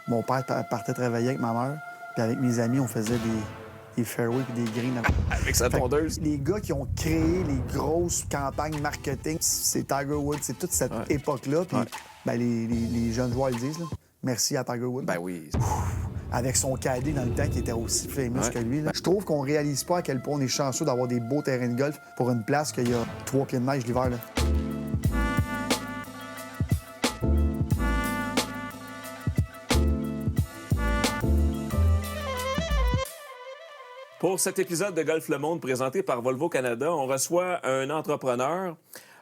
Mon père partait travailler avec ma mère, puis avec mes amis, on faisait des fairways et des greens. Avec sa tondeuse. Les gars qui ont créé les grosses campagnes marketing, c'est Tiger Woods, c'est toute cette époque-là. Puis ben, les jeunes joueurs le disent, là. Merci à Tiger Woods. Ben oui. Avec son cadet dans le temps qui était aussi fameux que lui. Là. Je trouve qu'on réalise pas à quel point on est chanceux d'avoir des beaux terrains de golf pour une place qu'il y a 3 pieds de neige l'hiver. Là. Pour cet épisode de Golf Le Monde présenté par Volvo Canada, on reçoit un entrepreneur,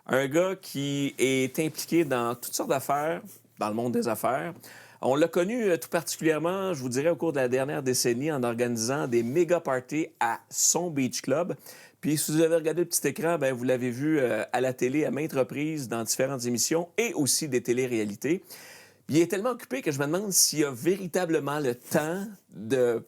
un gars qui est impliqué dans toutes sortes d'affaires, dans le monde des affaires. On l'a connu tout particulièrement, je vous dirais, au cours de la dernière décennie en organisant des méga parties à son Beach Club. Puis si vous avez regardé le petit écran, bien, vous l'avez vu à la télé à maintes reprises dans différentes émissions et aussi des téléréalités. Puis il est tellement occupé que je me demande s'il a véritablement le temps de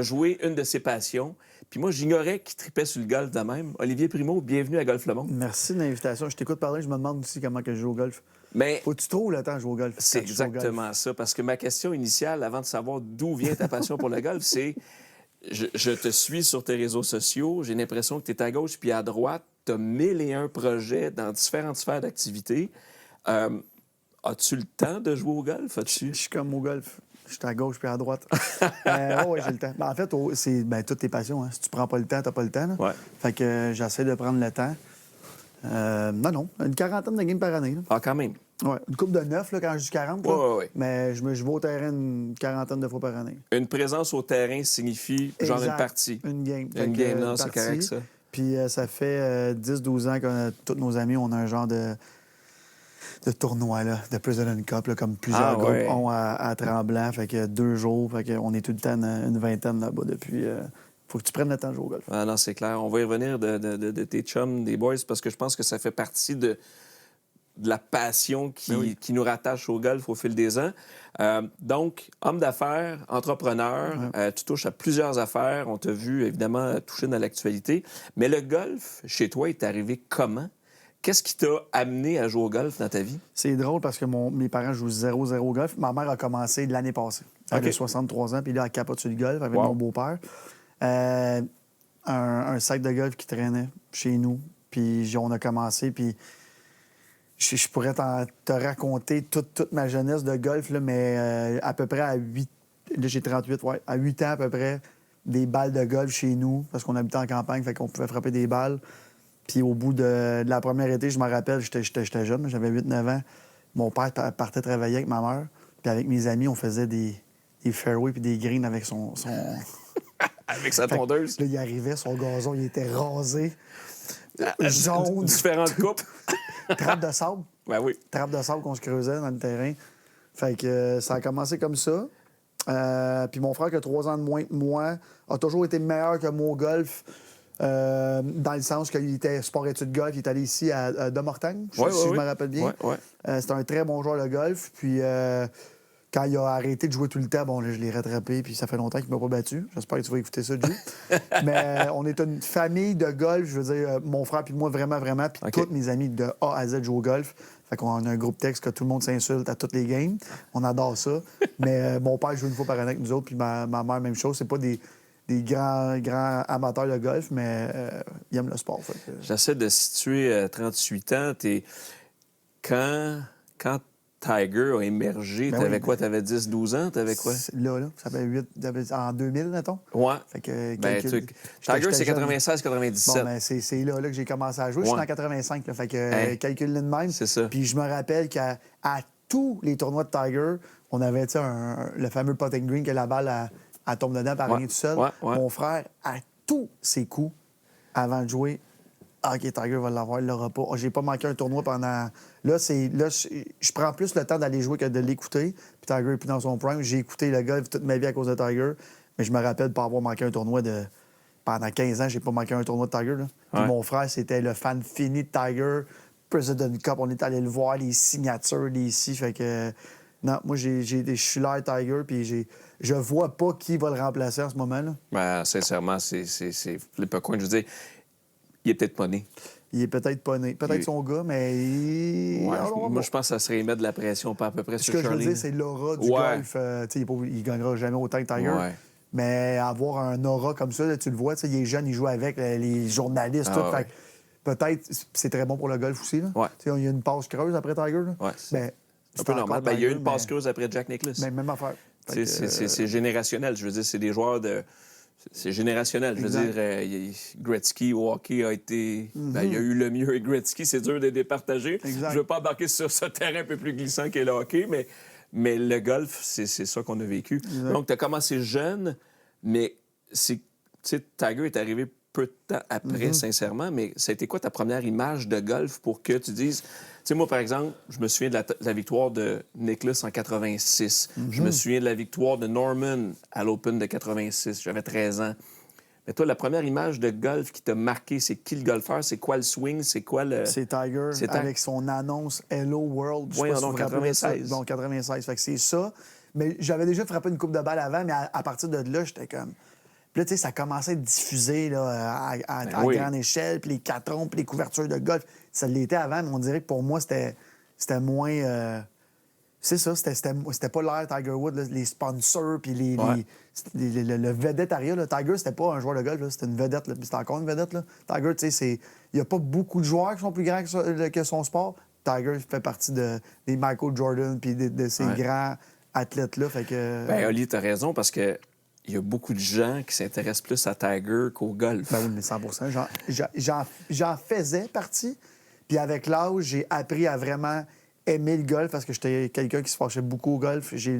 jouer une de ses passions. Puis moi, j'ignorais qu'il tripait sur le golf de même. Olivier Primo, bienvenue à Golf Le Monde. Merci de l'invitation. Je t'écoute parler, je me demande aussi comment que je joue au golf. Mais faut que tu trouves le temps de jouer au golf? C'est exactement ça. Parce que ma question initiale, avant de savoir d'où vient ta passion pour le golf, c'est... Je te suis sur tes réseaux sociaux, j'ai l'impression que tu es à gauche puis à droite, tu as 1001 projets dans différentes sphères d'activité. As-tu le temps de jouer au golf? Je suis comme au golf. Je suis à gauche puis à droite. Oui, j'ai le temps. Ben, en fait, c'est toutes tes passions. Hein. Si tu prends pas le temps, t'as pas le temps. Là. Ouais. Fait que j'essaie de prendre le temps. Non, une quarantaine de games par année. Là. Ah, quand même. Ouais, une coupe de 9 là, quand je dis 40. Ouais. Mais je vais au terrain une quarantaine de fois par année. Une présence au terrain signifie genre une partie. Une game. Une game, non, c'est correct, ça. Puis ça fait 10-12 ans que tous nos amis, on a un genre de tournoi, là, de President Cup, là, comme plusieurs groupes ont à Tremblant. Fait que 2 jours, fait qu'on est tout le temps une vingtaine là-bas depuis... faut que tu prennes le temps de jouer au golf. Ah non, c'est clair. On va y revenir de tes chums, des boys, parce que je pense que ça fait partie de la passion qui nous rattache au golf au fil des ans. Donc, homme d'affaires, entrepreneur, tu touches à plusieurs affaires. On t'a vu, évidemment, toucher dans l'actualité. Mais le golf, chez toi, est arrivé comment? Qu'est-ce qui t'a amené à jouer au golf dans ta vie? C'est drôle parce que mes parents jouent 0-0 au golf. Ma mère a commencé l'année passée. Elle a 63 ans, puis là, elle capote sur le golf avec mon beau-père. Un sac de golf qui traînait chez nous. Puis on a commencé, puis je pourrais te raconter toute ma jeunesse de golf, là, mais à peu près à 8... Là, j'ai 38, à 8 ans à peu près, des balles de golf chez nous, parce qu'on habitait en campagne, fait qu'on pouvait frapper des balles. Puis au bout de la première été, je me rappelle, j'étais jeune, j'avais 8-9 ans. Mon père partait travailler avec ma mère. Puis avec mes amis, on faisait des fairways puis des greens avec son... Avec sa tondeuse. Là, il arrivait, son gazon, il était rasé. Jaune. Différentes coupes. Trappe de sable. Ben oui. Trappe de sable qu'on se creusait dans le terrain. Fait que ça a commencé comme ça. Puis mon frère, qui a 3 ans de moins que moi, a toujours été meilleur que moi au golf. Dans le sens qu'il était sport-études golf, il est allé ici à Domortagne, si je me rappelle bien. C'était un très bon joueur de golf. Puis quand il a arrêté de jouer tout le temps, bon, là, je l'ai rattrapé, puis ça fait longtemps qu'il ne m'a pas battu. J'espère que tu vas écouter ça, Jules. Mais on est une famille de golf, je veux dire, mon frère puis moi, vraiment. Puis tous mes amis de A à Z jouent au golf. Fait qu'on a un groupe texte que tout le monde s'insulte à toutes les games. On adore ça. Mais mon père joue une fois par année avec nous autres, puis ma mère, même chose. C'est pas des grands amateurs de golf, mais ils aiment le sport. J'essaie de situer 38 ans. Quand Tiger a émergé, t'avais quoi? T'avais 10-12 ans? T'avais quoi? Là, ça fait 8... En 2000, mettons. Ouais. Fait que, Tiger, c'est 96-97. Bon, ben, c'est là que j'ai commencé à jouer. Je suis en 85, là, fait que calcule-le de même. C'est ça. Puis je me rappelle qu'à tous les tournois de Tiger, on avait le fameux putting green que la balle... Elle tombe dedans par rien tout seul. Mon frère, à tous ses coups, avant de jouer, OK, Tiger va l'avoir, il l'aura pas. Oh, j'ai pas manqué un tournoi pendant... Là, je prends plus le temps d'aller jouer que de l'écouter. Puis Tiger est plus dans son prime. J'ai écouté le golf toute ma vie à cause de Tiger. Mais je me rappelle de pas avoir manqué un tournoi Pendant 15 ans, j'ai pas manqué un tournoi de Tiger. Là. Puis mon frère, c'était le fan fini de Tiger. President Cup, on est allé le voir, les signatures, les ici. Fait que... Non, moi, je suis là, Tiger, puis je vois pas qui va le remplacer en ce moment-là. Ben, sincèrement, c'est Philippe Aucoin. Je veux dire, il est peut-être pas né. il est peut-être pas né. Peut-être son gars, mais Ouais, moi, je pense que ça serait mettre de la pression, pas à peu près ce sur que je Charlie. veux dire, c'est l'aura du golf. Tu sais, il gagnera jamais autant que Tiger. Ouais. Mais avoir un aura comme ça, là, tu le vois, tu sais, il est jeune, il joue avec les journalistes, tout. Ouais. Fait que peut-être c'est très bon pour le golf aussi. Là. Ouais. Tu sais, il y a une passe creuse après Tiger. Là. Ouais, Ben, c'est un peu normal. Tiger, il y a eu une passe creuse après Jack Nicklaus. Mais même affaire. C'est générationnel. Je veux dire, c'est des joueurs de... C'est générationnel. Je veux dire, Gretzky au hockey a été... il y a eu le mieux et Gretzky, c'est dur de départager. Exact. Je ne veux pas embarquer sur ce terrain un peu plus glissant qu'est le hockey, mais le golf, c'est ça qu'on a vécu. Exact. Donc, tu as commencé jeune, mais Tiger est arrivé peu de temps après, sincèrement, mais ça a été quoi ta première image de golf pour que tu dises... Tu sais, moi, par exemple, je me souviens de la victoire de Nicklaus en 86. Je me souviens de la victoire de Norman à l'Open de 86. J'avais 13 ans. Mais toi, la première image de golf qui t'a marqué, c'est qui le golfeur? C'est quoi le swing? C'est quoi le... C'est Tiger avec son annonce Hello World. Oui, en 96. Donc 96. Fait que c'est ça. Mais j'avais déjà frappé une coupe de balle avant, mais à partir de là, j'étais comme... Puis là, tu sais, ça commençait à être diffusé là, à grande échelle, puis les catrons, puis les couvertures de golf. Ça l'était avant, mais on dirait que pour moi, c'était moins... C'est ça, c'était pas l'ère Tiger Woods, là, les sponsors, puis le vedettariat. Là. Tiger, c'était pas un joueur de golf, là, c'était une vedette. Là, puis c'était encore une vedette. Là. Tiger, tu sais, il n'y a pas beaucoup de joueurs qui sont plus grands que son sport. Tiger fait partie des Michael Jordan, puis de ces grands athlètes-là. Fait que... Ben, Oli, t'as raison, parce que il y a beaucoup de gens qui s'intéressent plus à Tiger qu'au golf. Ben oui, mais 100 J'en faisais partie. Puis avec l'âge, j'ai appris à vraiment aimer le golf parce que j'étais quelqu'un qui se fâchait beaucoup au golf. Je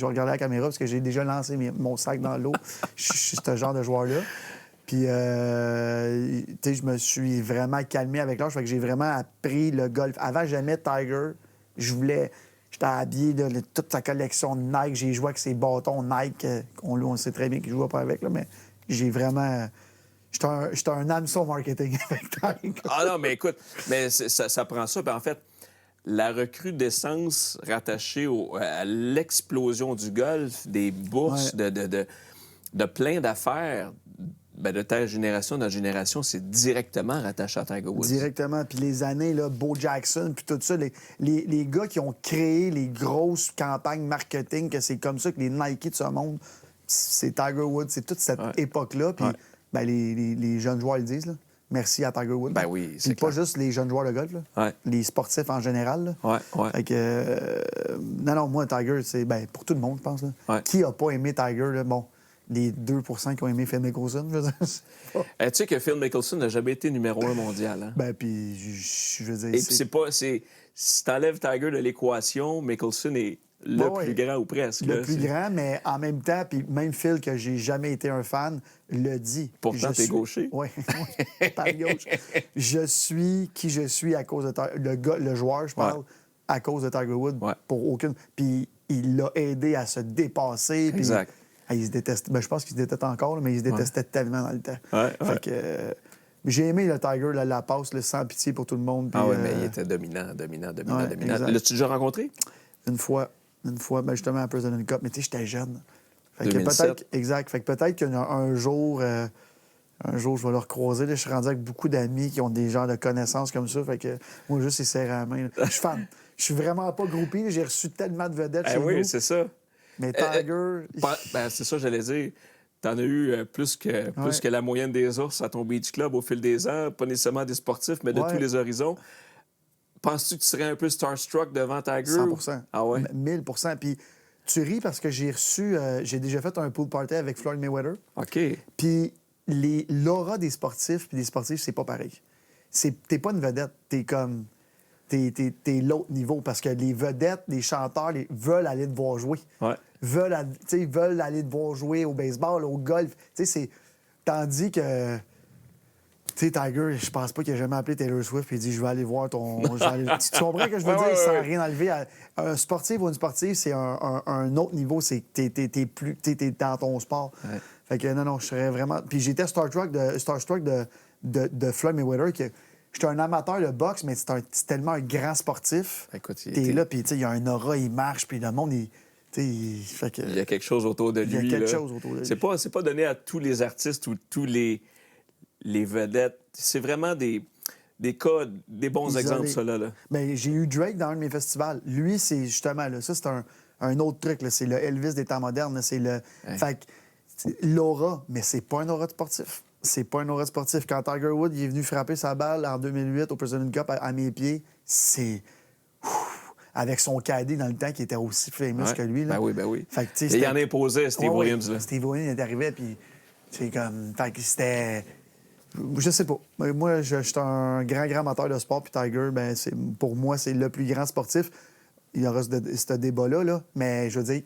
regardais la caméra parce que j'ai déjà lancé mon sac dans l'eau. Je suis ce genre de joueur-là. Puis, tu sais, je me suis vraiment calmé avec l'âge. Fait que j'ai vraiment appris le golf. Avant, j'aimais Tiger. J'étais habillé de toute sa collection de Nike. J'ai joué avec ses bâtons Nike. On sait très bien qu'il ne jouait pas avec, là, mais j'ai vraiment... J'étais un hameçon marketing avec Tiger. Ah non, mais écoute, ça prend ça. Puis en fait, la recrudescence rattachée à l'explosion du golf, des bourses, de plein d'affaires, de ta génération, notre génération, c'est directement rattaché à Tiger Woods. Directement. Puis les années, là, Bo Jackson, puis tout ça, les gars qui ont créé les grosses campagnes marketing, que c'est comme ça que les Nike de ce monde, c'est Tiger Woods, c'est toute cette époque-là. Puis les jeunes joueurs le disent, là. Merci à Tiger Woods. Ben oui, c'est pas juste les jeunes joueurs de golf, là. Les sportifs en général. Là. Fait que, non, moi, Tiger, c'est pour tout le monde, je pense. Là. Qui a pas aimé Tiger? Là? Bon, les 2 qui ont aimé Phil Mickelson, je veux dire. Tu sais que Phil Mickelson n'a jamais été numéro 1 mondial. Hein? Ben, puis, je veux dire... Et puis, si t'enlèves Tiger de l'équation, Mickelson est le plus grand ou presque. Le plus grand, mais en même temps, puis même Phil, que j'ai jamais été un fan, le dit. Pourtant, t'es gaucher. Oui, par gauche. Je suis qui je suis à cause de le joueur, je parle, à cause de Tiger Woods. Pour aucune... Puis il l'a aidé à se dépasser. Exact. Puis, il se détestait. Ben, je pense qu'il se détestait encore, là, mais il se détestait tellement dans le temps. Fait que... j'ai aimé le Tiger, la passe, sans pitié pour tout le monde. Puis, mais il était dominant. L'as-tu déjà rencontré? Une fois, justement à President Cup. Mais tu sais, j'étais jeune. Fait que 2007. Exact. Fait que peut-être qu'un jour, je vais le recroiser. Là, je suis rendu avec beaucoup d'amis qui ont des genres de connaissances comme ça. Fait que moi, juste, il serre à la main. Je suis fan. Je suis vraiment pas groupie. J'ai reçu tellement de vedettes chez nous. Oui, c'est ça. Mais Tiger... c'est ça, j'allais dire. T'en as eu plus que la moyenne des ours à ton beach club au fil des ans. Pas nécessairement des sportifs, mais de tous les horizons. Penses-tu que tu serais un peu starstruck devant Tiger? 100 Ah ouais? 1000 Puis tu ris parce que j'ai déjà fait un pool party avec Floyd Mayweather. OK. Puis l'aura des sportifs puis des sportifs, c'est pas pareil. T'es pas une vedette. T'es comme... T'es l'autre niveau parce que les vedettes, les chanteurs veulent aller te voir jouer. Veulent aller te voir jouer au baseball, au golf. Tandis que... Tu sais, Tiger, je pense pas qu'il a jamais appelé Taylor Swift et dit « Je vais aller voir ton... » Tu comprends ce que je veux dire? Sans rien enlever. Un sportif ou une sportive, c'est un autre niveau. C'est que t'es dans ton sport. Fait que non, je serais vraiment... Puis j'étais starstruck de Floyd Mayweather. J'étais un amateur de boxe, mais c'est tellement un grand sportif. Écoute, t'es là, puis il y a un aura, il marche, puis le monde, fait que... Il y a quelque chose autour de lui. Il y a quelque chose autour de lui. C'est pas donné à tous les artistes ou tous les vedettes. C'est vraiment des des cas, des bons Isolé. exemples, ça, là. Mais j'ai eu Drake dans un de mes festivals. Lui, c'est justement, là, ça, c'est un autre truc. Là. C'est le Elvis des temps modernes. Là. C'est le... Fait que, l'aura, mais c'est pas un aura de sportif. C'est pas un aura de sportif. Quand Tiger Woods il est venu frapper sa balle en 2008 au President's Cup à mes pieds, c'est... Avec son cadet dans le temps qui était aussi famous que lui. Là. Ben oui. Fait que, et il en imposait, Steve Williams. Là. Steve Williams est arrivé, puis c'est comme... Fait que c'était... Je sais pas. Moi, je suis un grand amateur de sport, puis Tiger, ben, pour moi, c'est le plus grand sportif. Il y aura ce débat-là, là, mais je veux dire,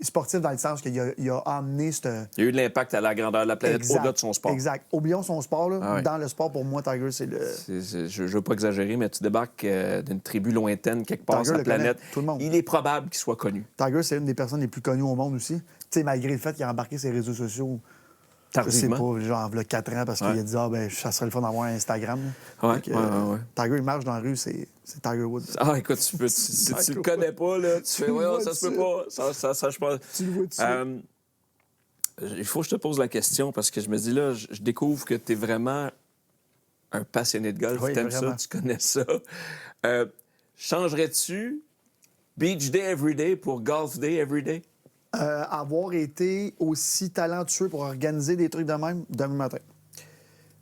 sportif dans le sens qu'il a emmené cette... Il y a eu de l'impact à la grandeur de la planète au-delà de son sport. Exact. Oublions son sport. Là. Dans le sport, pour moi, Tiger, c'est le... Je veux pas exagérer, mais tu débarques d'une tribu lointaine quelque part sur la planète. Tout le monde. Il est probable qu'il soit connu. Tiger, c'est une des personnes les plus connues au monde aussi. Tu sais, malgré le fait qu'il a embarqué ses réseaux sociaux... Tardivement. Je sais pas, genre, il y a 4 ans, parce qu'il a dit, ça serait le fun d'avoir un Instagram. Ouais. Tiger, il marche dans la rue, c'est Tiger Woods. Ah, écoute, si tu le connais pas, là, tu fais, ouais, ça se peut pas. Ça, je pense. Tu le vois dessus. Il faut que je te pose la question, parce que je me dis, là, je découvre que tu es vraiment un passionné de golf. Oui, tu aimes vraiment. ça, tu connais ça. Changerais-tu Beach Day Everyday pour Golf Day Everyday? Avoir été aussi talentueux pour organiser des trucs de même demain matin.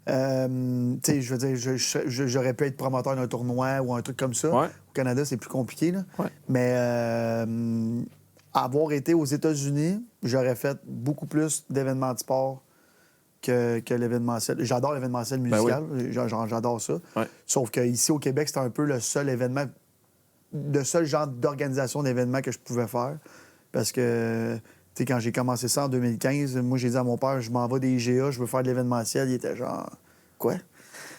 Tu sais, je veux dire, j'aurais pu être promoteur d'un tournoi ou un truc comme ça. Ouais. Au Canada, c'est plus compliqué, là. Ouais. Mais avoir été aux États-Unis, j'aurais fait beaucoup plus d'événements de sport que l'événementiel. J'adore l'événementiel musical. oui. J'adore ça. Ouais. Sauf qu'ici, au Québec, c'était un peu le seul événement, le seul genre d'organisation d'événements que je pouvais faire. Parce que, tu sais, quand j'ai commencé ça en 2015, moi, j'ai dit à mon père, je m'en vais des IGA, je veux faire de l'événementiel. Il était genre, quoi?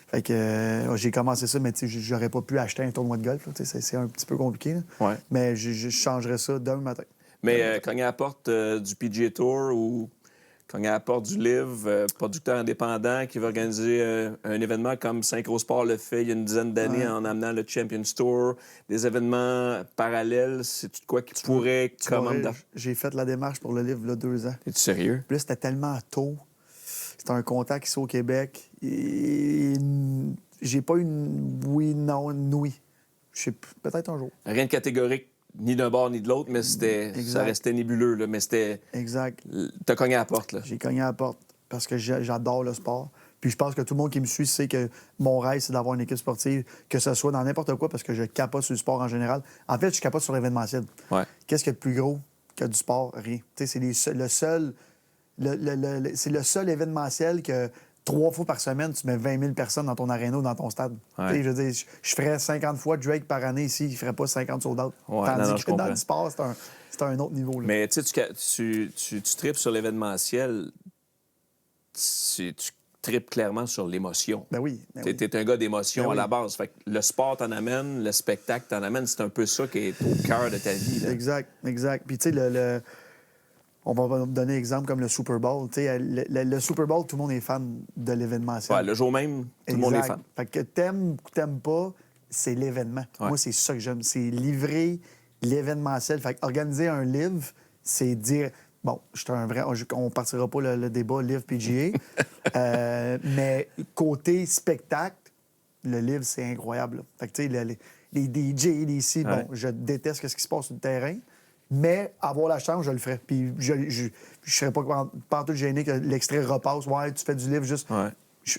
Fait que j'ai commencé ça, mais tu sais, j'aurais pas pu acheter un tournoi de golf. C'est un petit peu compliqué. Là. Ouais. Mais je changerais ça demain matin. Mais cogner à la porte du PGA Tour ou cogner à la porte du LIV, producteur indépendant qui va organiser un événement comme Synchrosport le fait il y a une dizaine d'années en amenant le Champions Tour, des événements parallèles, c'est tout quoi qui pourrait... J'ai fait la démarche pour le livre, là, 2 ans. Es-tu sérieux? Puis là, c'était tellement tôt. C'était un contact ici au Québec. Et j'ai pas une oui, non, une oui. Je sais peut-être un jour. Rien de catégorique, ni d'un bord ni de l'autre, mais ça restait nébuleux, là, mais c'était... Exact. T'as cogné à la porte, là. J'ai cogné à la porte parce que j'adore le sport. Puis je pense que tout le monde qui me suit sait que mon rêve, c'est d'avoir une équipe sportive, que ce soit dans n'importe quoi, parce que je capote sur le sport en général. En fait, je capote sur l'événementiel. Ouais. Qu'est-ce qu'il y a de plus gros que du sport? Rien. Tu sais, c'est le seul événementiel que 3 fois par semaine, tu mets 20 000 personnes dans ton aréna ou dans ton stade. Ouais. Tu sais, je veux dire, je ferais 50 fois Drake par année ici, il ne ferait pas 50 sold-out. Ouais, Tandis que je dans le sport, c'est un autre niveau. Là. Mais tu tripes sur l'événementiel, tu tripes clairement sur l'émotion. Ben oui. T'es un gars d'émotion Ben oui. à la base. Fait que le sport t'en amène, le spectacle t'en amène. C'est un peu ça qui est au cœur de ta vie. Là. Exact. Puis tu sais, on va donner un exemple comme le Super Bowl. Tu sais, le Super Bowl, tout le monde est fan de l'événementiel. Ouais, le jour même, tout le monde est fan. Fait que t'aimes ou t'aimes pas, c'est l'événement. Ouais. Moi, c'est ça que j'aime. C'est livrer l'événementiel. Fait que organiser un live, c'est dire... Bon, je suis un vrai... On partira pas le débat live-PGA. Mais côté spectacle, le live, c'est incroyable. Là. Fait que, tu sais, les DJ, les ici, bon, je déteste ce qui se passe sur le terrain. Mais avoir la chance, je le ferais. Puis je serais pas tout gêné que l'extrait repasse. Ouais, tu fais du livre juste... Ouais.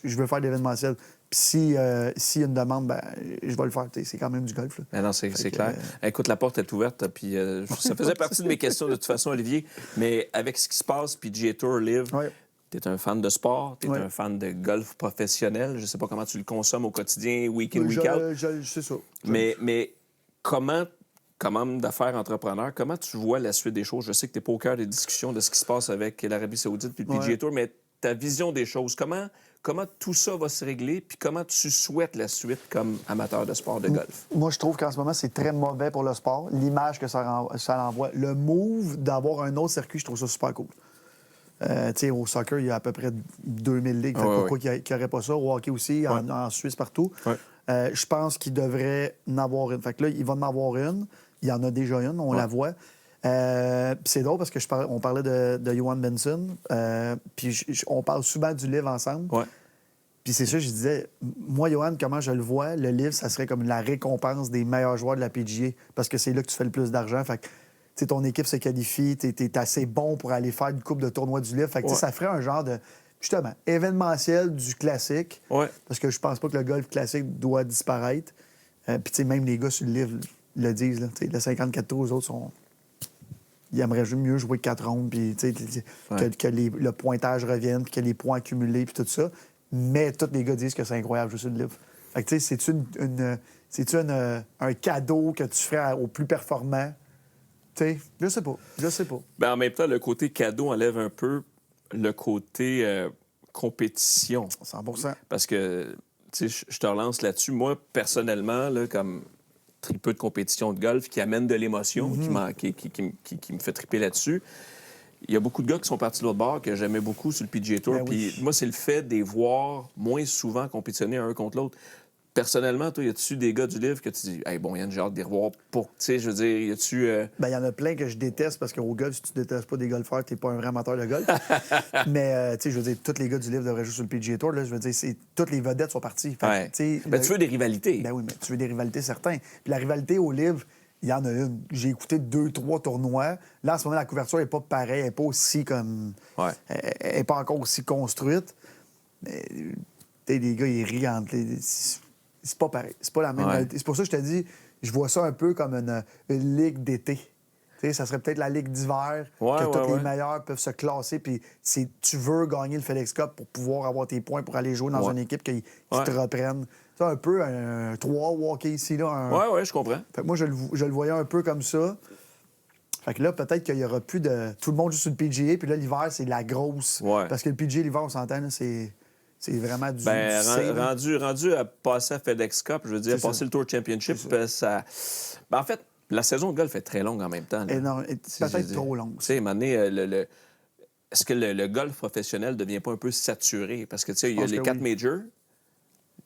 Je veux faire de l'événementiel. Puis s'il y a une demande, ben je vais le faire. C'est quand même du golf. Là. Ben non, c'est clair. Écoute, la porte est ouverte. Puis ça faisait partie de mes questions de toute façon, Olivier. Mais avec ce qui se passe, puis PGA Tour, Live, tu es un fan de sport, tu es un fan de golf professionnel. Je sais pas comment tu le consommes au quotidien, week-in, week-out. C'est ça. Mais comment... Comme homme d'affaires entrepreneur, comment tu vois la suite des choses? Je sais que tu n'es pas au cœur des discussions de ce qui se passe avec l'Arabie Saoudite puis le PGA Tour, mais ta vision des choses, comment tout ça va se régler puis comment tu souhaites la suite comme amateur de sport de golf? Moi, je trouve qu'en ce moment, c'est très mauvais pour le sport, l'image que ça renvoie. Le move d'avoir un autre circuit, je trouve ça super cool. Tu sais, au soccer, il y a à peu près 2000 ligues. Pourquoi qu'il n'y aurait pas ça? Au hockey aussi, en Suisse, partout. Je pense qu'il devrait en avoir une. Fait que là, il va en avoir une. Il y en a déjà une, on la voit. C'est drôle parce que on parlait de Johan Benson. Puis on parle souvent du livre ensemble. Ouais. Puis c'est ça, je disais, moi, Johan, comment je le vois, le livre, ça serait comme la récompense des meilleurs joueurs de la PGA parce que c'est là que tu fais le plus d'argent. Fait que, tu sais, ton équipe se qualifie, t'es assez bon pour aller faire une coupe de tournoi du livre. Fait que, tu sais, ça ferait un genre de, justement, événementiel du classique. Ouais. Parce que je pense pas que le golf classique doit disparaître. Puis, tu sais, même les gars sur le livre le disent, là. Tu sais, le 54 tours, eux autres sont. Ils aimeraient mieux jouer 4 rondes, puis que le pointage revienne, puis que les points accumulés, puis tout ça. Mais tous les gars disent que c'est incroyable jouer sur le livre. Fait que, tu sais, c'est-tu un cadeau que tu ferais aux plus performants? Tu sais, je sais pas. Ben, en même temps, le côté cadeau enlève un peu le côté compétition. 100 Parce que, tu sais, je te relance là-dessus. Moi, personnellement, là, comme tripeux de compétition de golf qui amène de l'émotion, qui me fait triper là-dessus. Il y a beaucoup de gars qui sont partis de l'autre bord que j'aimais beaucoup sur le PGA Tour. Ben Puis oui. moi, c'est le fait de les voir moins souvent compétitionner un contre l'autre. Personnellement, toi, y a-tu des gars du livre que tu dis, hey, bon, Yann, j'ai hâte de les revoir pour. Tu sais, je veux dire, y a-tu. Ben, il y en a plein que je déteste parce qu'au golf, si tu détestes pas des golfeurs, t'es pas un vrai amateur de golf. Mais, tu sais, je veux dire, tous les gars du livre devraient jouer sur le PGA Tour. Là, je veux dire, toutes les vedettes sont parties. Fait que, Ouais. tu sais, Ben, tu veux des rivalités. Ben oui, mais tu veux des rivalités, certains. Puis la rivalité au livre, il y en a une. J'ai écouté 2-3 tournois. Là, en ce moment, la couverture n'est pas pareille, elle n'est pas aussi comme. Ouais. Elle n'est pas encore aussi construite. Mais, tu sais, les gars, ils rient entre les. C'est pas pareil. C'est pas la même Ouais. rivalité. C'est pour ça que je te dis, je vois ça un peu comme une ligue d'été. Tu sais, ça serait peut-être la ligue d'hiver, Ouais, que ouais, tous ouais. les meilleurs peuvent se classer. Puis tu veux gagner le FedEx Cup pour pouvoir avoir tes points pour aller jouer dans Ouais. une équipe qui Ouais. te reprenne. C'est un peu un 3 walk ici, là. Ouais, je comprends. Fait que moi, je le voyais un peu comme ça. Fait que là, peut-être qu'il y aura plus de. Tout le monde joue sur le PGA, puis là, l'hiver, c'est la grosse. Ouais. Parce que le PGA, l'hiver, on s'entend, là, c'est vraiment du. Ben, du C, là. rendu à passer à FedEx Cup, je veux dire, C'est passer ça. le Tour Championship, ça. Ben, en fait, la saison de golf est très longue en même temps. Là. Je veux Peut-être dire, trop longue. Tu sais, à un moment donné, est-ce que le golf professionnel ne devient pas un peu saturé? Parce que, tu sais, il y a pense les que 4 oui. majors.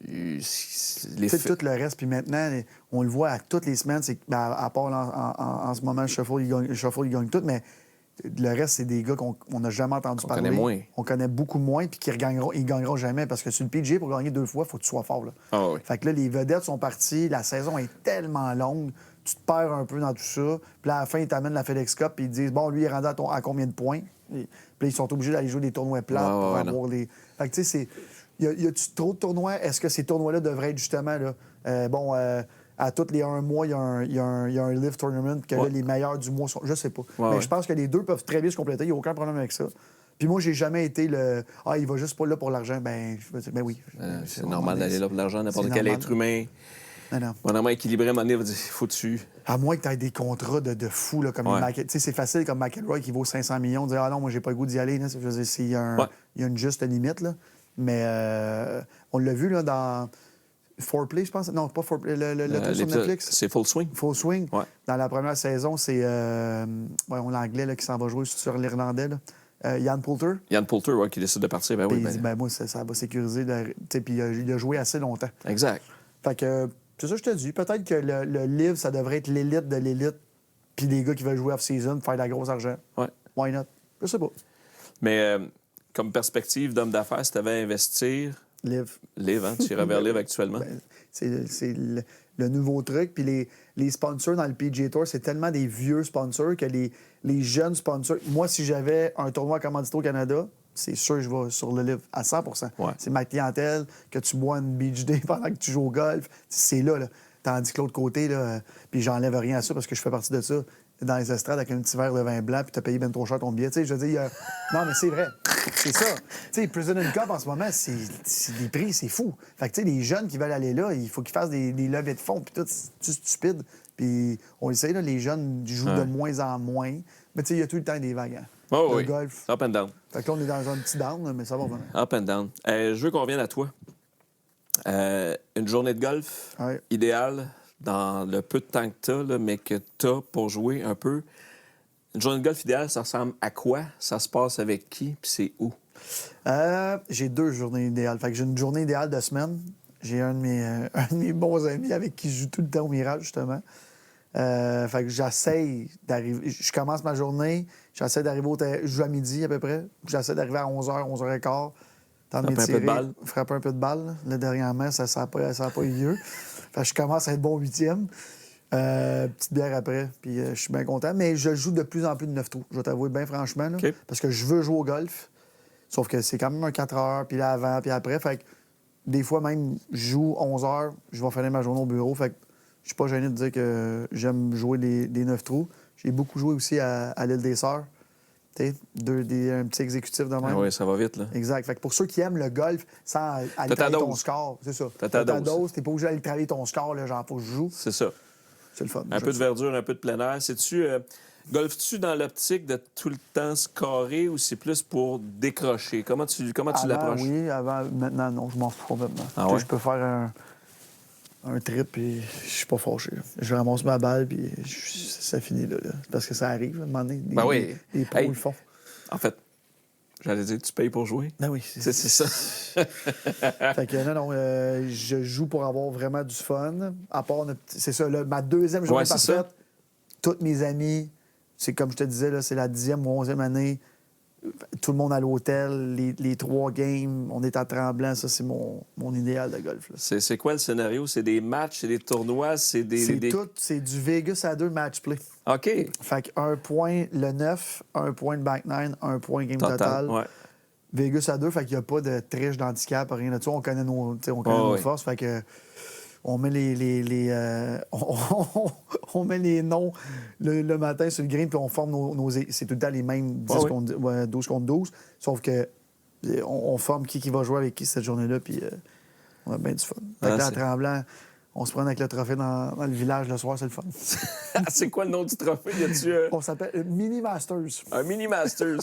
Tu sais, tout le reste, puis maintenant, on le voit à toutes les semaines, c'est à part en ce moment, le Shuffle, il gagne tout, mais le reste, c'est des gars qu'on n'a jamais entendu parler. connaît moins. On connaît beaucoup moins, puis ils gagneront jamais, parce que sur le PGA, pour gagner 2 fois, il faut que tu sois fort. Là. Ah oui. Fait que là, les vedettes sont parties, la saison est tellement longue, tu te perds un peu dans tout ça, puis là, à la fin, ils t'amènent la FedEx Cup, puis ils disent, bon, lui, il est rendu à combien de points? Puis là, ils sont obligés d'aller jouer des tournois plats pour avoir les... Fait que, tu sais, y a-tu trop de tournois? Est-ce que ces tournois-là devraient être justement, là, à tous les 1 mois, il y a un Live Tournament, que là, les meilleurs du mois sont... Je sais pas. Mais je pense que les deux peuvent très bien se compléter. Il n'y a aucun problème avec ça. Puis moi, j'ai jamais été le... Ah, il va juste pas là pour l'argent. Ben oui. C'est normal d'aller là pour l'argent. N'importe quel être humain, Non. vraiment équilibré, à un moment donné, va dire, faut-tu... À moins que tu aies des contrats de fou, là, comme tu sais, c'est facile comme McElroy qui vaut 500 millions, de dire « Ah non, moi, j'ai pas le goût d'y aller. » Je veux dire, il y a une juste limite, là. Mais on l'a vu, là, dans... Foreplay, je pense. Non, pas Foreplay. Le truc sur Netflix. C'est Full Swing. Full Swing. Ouais. Dans la première saison, c'est l'anglais là, qui s'en va jouer sur l'irlandais. Ian Poulter. Ian Poulter, qui décide de partir. Ben Puis oui, il dit, moi, ça va sécuriser. Puis il a joué assez longtemps. Exact. Fait que, c'est ça que je te dis. Peut-être que le livre, ça devrait être l'élite de l'élite. Puis les gars qui veulent jouer off-season, faire de la grosse argent. Ouais. Why not? Je sais pas. Mais comme perspective d'homme d'affaires, si tu avais à investir... Live. Live, hein? Tu irais vers Live actuellement. Ben, c'est le nouveau truc. Puis les sponsors dans le PGA Tour, c'est tellement des vieux sponsors que les jeunes sponsors... Moi, si j'avais un tournoi commandité au Canada, c'est sûr que je vais sur le livre à 100 Ouais. C'est ma clientèle, que tu bois une beach day pendant que tu joues au golf. C'est là. Tandis que l'autre côté, là, puis j'enlève rien à ça parce que je fais partie de ça, dans les estrades avec un petit verre de vin blanc puis t'as payé ben trop cher ton billet. Tu sais, je veux dire, non, mais c'est vrai. C'est ça. Tu sais, President Cup, en ce moment, c'est des prix, c'est fou. Fait que, tu sais, les jeunes qui veulent aller là, il faut qu'ils fassent des levées de fonds puis tout, c'est stupide. Puis on le sait, là, les jeunes jouent de moins en moins. Mais tu sais, il y a tout le temps des vagues. Le golf. Up and down. Fait que là, on est dans un petit down, mais ça va venir. Up and down. Je veux qu'on revienne à toi. Une journée de golf idéale dans le peu de temps que tu as, mais que tu as pour jouer un peu. Une journée de golf idéale, ça ressemble à quoi? Ça se passe avec qui? Puis c'est où? J'ai 2 journées idéales. Fait que j'ai une journée idéale de semaine. J'ai un de mes bons amis avec qui je joue tout le temps au Mirage, justement. Fait que j'essaye d'arriver... Je commence ma journée, j'essaie d'arriver je joue à midi à peu près. J'essaie d'arriver à 11h, 11h15. Tant de Frapper un peu de balle. frapper un peu de balle. Là, dernièrement, ça n'a pas eu lieu. Fait que je commence à être bon 8e. Petite bière après, puis je suis bien content. Mais je joue de plus en plus de 9 trous, je vais t'avouer bien franchement. Là, OK. parce que je veux jouer au golf. Sauf que c'est quand même un 4 heures, puis là avant, puis après. Fait que des fois même, je joue 11 heures, je vais finir ma journée au bureau. Fait que je suis pas gêné de dire que j'aime jouer des 9 trous. J'ai beaucoup joué aussi à l'île des Sœurs. Tu sais, un petit exécutif de même. Ah oui, ça va vite, là. Exact. Fait que pour ceux qui aiment le golf sans aller travailler ton score, c'est ça. T'as ta dose. T'es pas obligé d'aller travailler ton score, là, genre, faut que je joue. C'est ça. C'est le fun. Un peu de verdure, un peu de plein air. Golfes-tu dans l'optique de tout le temps scorer ou c'est plus pour décrocher? Comment tu l'approches? Oui, avant. Maintenant, non, je m'en fous complètement. Ah ouais? Je peux faire un trip et je suis pas fâché. Là. Je ramasse ma balle puis ça finit là. Parce que ça arrive, à un moment donné. Ben oui. Les pros le font. En fait, j'allais dire que tu payes pour jouer. Ben oui. C'est ça. Fait que non, je joue pour avoir vraiment du fun. À part, c'est ça, là, ma deuxième journée parfaite, toutes mes amis, c'est comme je te disais, là, c'est la 10e ou 11e année. Tout le monde à l'hôtel, les 3 games, on est à Tremblant. Ça, c'est mon idéal de golf. Là. C'est quoi le scénario? C'est des matchs, c'est des tournois, c'est c'est du Vegas à 2 match play. OK. Fait que 1 point le 9, 1 point le back 9, 1 point game total. Ouais. Vegas à 2, fait qu'il n'y a pas de triche d'handicap, rien de ça. On connaît nos forces. Fait que on met on met les noms le matin sur le green, puis on forme c'est tout le temps les mêmes 12 contre 12. Sauf que on forme qui va jouer avec qui cette journée-là, puis on a bien du fun. Fait que là, à Tremblant, on se prend avec le trophée dans le village le soir, c'est le fun. C'est quoi le nom du trophée? On s'appelle Mini Masters. Un Mini Masters.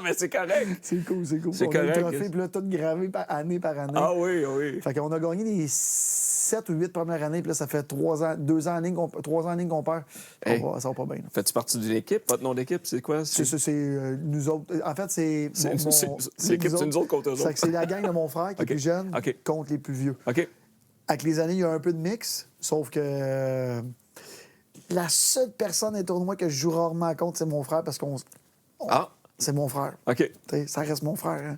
Mais c'est correct. C'est cool. C'est on correct. A le trophée, puis là, tout gravé année par année. Ah oui. Fait qu'on a gagné les 7 ou 8 premières années, puis là, ça fait 3 ans en ligne qu'on perd. Hey. Ça va pas bien. Fais-tu partie d'une équipe? Votre nom d'équipe, c'est quoi? C'est nous autres. En fait, c'est l'équipe, c'est nous autres contre eux autres. C'est la gang de mon frère qui est plus jeune contre les plus vieux. OK. Avec les années, il y a un peu de mix, sauf que la seule personne des tournois que je joue rarement contre, c'est mon frère, parce c'est mon frère. OK. T'sais, ça reste mon frère. Hein?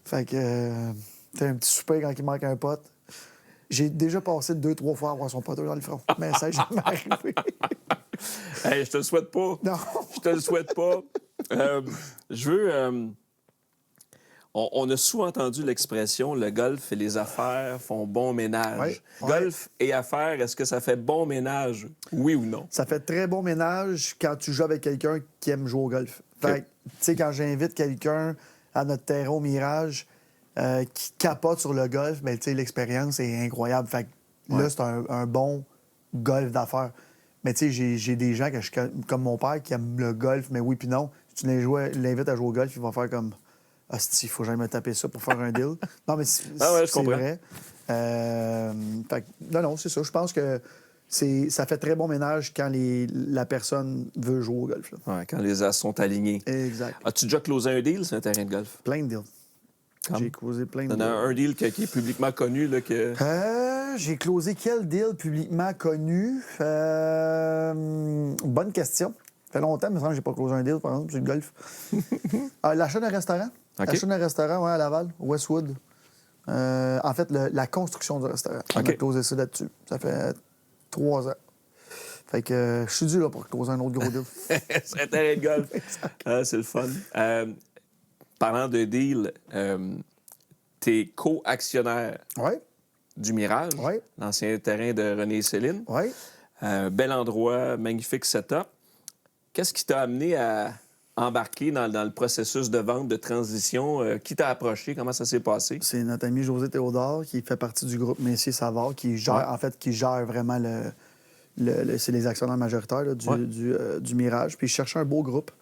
Fait que t'as un petit souper quand il manque un pote. J'ai déjà passé 2-3 fois à avoir son pote dans le front, mais ça n'est jamais arrivé. Hey, je te le souhaite pas. Non. Je te le souhaite pas. Je veux... On a souvent entendu l'expression « le golf et les affaires font bon ménage ». Golf et affaires, est-ce que ça fait bon ménage? Oui ou non? Ça fait très bon ménage quand tu joues avec quelqu'un qui aime jouer au golf. Fait que, tu sais, quand j'invite quelqu'un à notre terrain au Mirage qui capote sur le golf, bien, tu sais, l'expérience est incroyable. Fait que là, c'est un bon golf d'affaires. Mais tu sais, j'ai des gens comme mon père qui aiment le golf, mais oui puis non. Si tu l'invites à jouer au golf, il va faire comme... Hostie, il faut jamais me taper ça pour faire un deal. Non, mais c'est vrai. Fait que, non, c'est ça. Je pense que ça fait très bon ménage quand la personne veut jouer au golf. Là. Ouais, quand les as sont alignés. Exact. As-tu déjà closé un deal sur un terrain de golf? Plein de deals. J'ai closé plein de deals. T'en as un deal qui est publiquement connu? Là, que... J'ai closé quel deal publiquement connu? Bonne question. Ça fait longtemps, mais je n'ai pas closé un deal, par exemple, sur le golf. L'achat d'un restaurant. Okay. L'achat d'un restaurant, à Laval, Westwood. En fait, la construction du restaurant. On a closé ça là-dessus. Ça fait 3 ans. Fait que je suis dû là pour closer un autre gros deal. C'est un terrain de golf. C'est le fun. Parlant de deal, t'es co-actionnaire du Mirage, l'ancien terrain de René et Céline. Oui. Bel endroit, magnifique setup. Qu'est-ce qui t'a amené à embarquer dans le processus de vente, de transition? Qui t'a approché? Comment ça s'est passé? C'est notre ami José Théodore qui fait partie du groupe Messier-Savard, qui gère, qui gère vraiment c'est les actionnaires majoritaires là, du Mirage. Puis je cherchais un beau groupe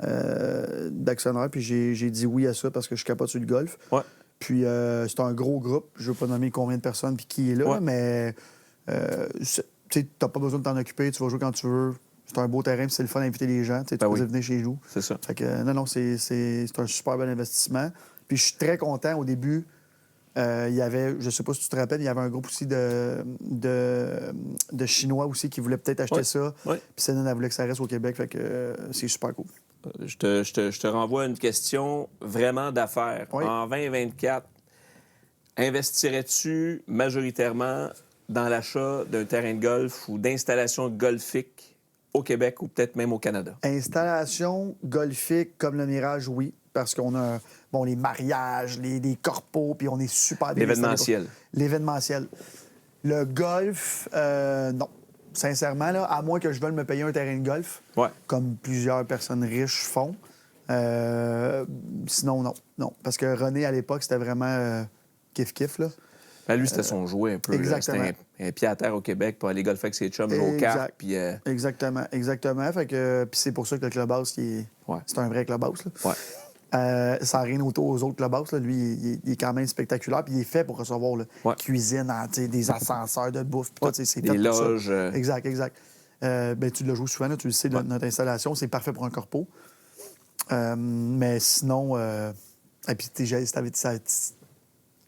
d'actionnaires, puis j'ai dit oui à ça parce que je capote sur le golf. Ouais. Puis c'est un gros groupe. Je ne veux pas nommer combien de personnes puis qui est là, mais tu n'as pas besoin de t'en occuper. Tu vas jouer quand tu veux. C'est un beau terrain, puis c'est le fun d'inviter les gens. Tu peux venir chez nous. C'est ça. Fait que, non, c'est un super bel investissement. Puis je suis très content. Au début, il y avait, je sais pas si tu te rappelles, il y avait un groupe aussi de Chinois aussi qui voulaient peut-être acheter ça. Ouais. Puis Céline, elle voulait que ça reste au Québec. Fait que c'est super cool. Je te renvoie à une question vraiment d'affaires. Oui. En 2024, investirais-tu majoritairement dans l'achat d'un terrain de golf ou d'installation golfique au Québec ou peut-être même au Canada? Installation golfique comme le Mirage, oui. Parce qu'on a les mariages, les corpos, puis on est super bien L'événementiel. installé. L'événementiel. Le golf, non. Sincèrement, là, à moins que je veuille me payer un terrain de golf, Ouais. comme plusieurs personnes riches font. Sinon, non. Non. Parce que René, à l'époque, c'était vraiment kiff-kiff, là. Ben, lui, c'était son jouet un peu. Exactement. C'était un pied à terre au Québec pour aller golfer avec ses chums, jouer aux cartes. Puis, Exactement. Fait que, puis c'est pour ça que le clubhouse, Ouais. c'est un vrai clubhouse, là. Ouais. Sans rien autour aux autres clubhouses, là. Lui, il est quand même spectaculaire. Puis il est fait pour recevoir cuisine, des ascenseurs de bouffe. Puis tout, c'est des fait pour ça. loges. Exact. Tu l'as joué souvent, là, tu le sais, notre installation, c'est parfait pour un corpo. Mais sinon, et puis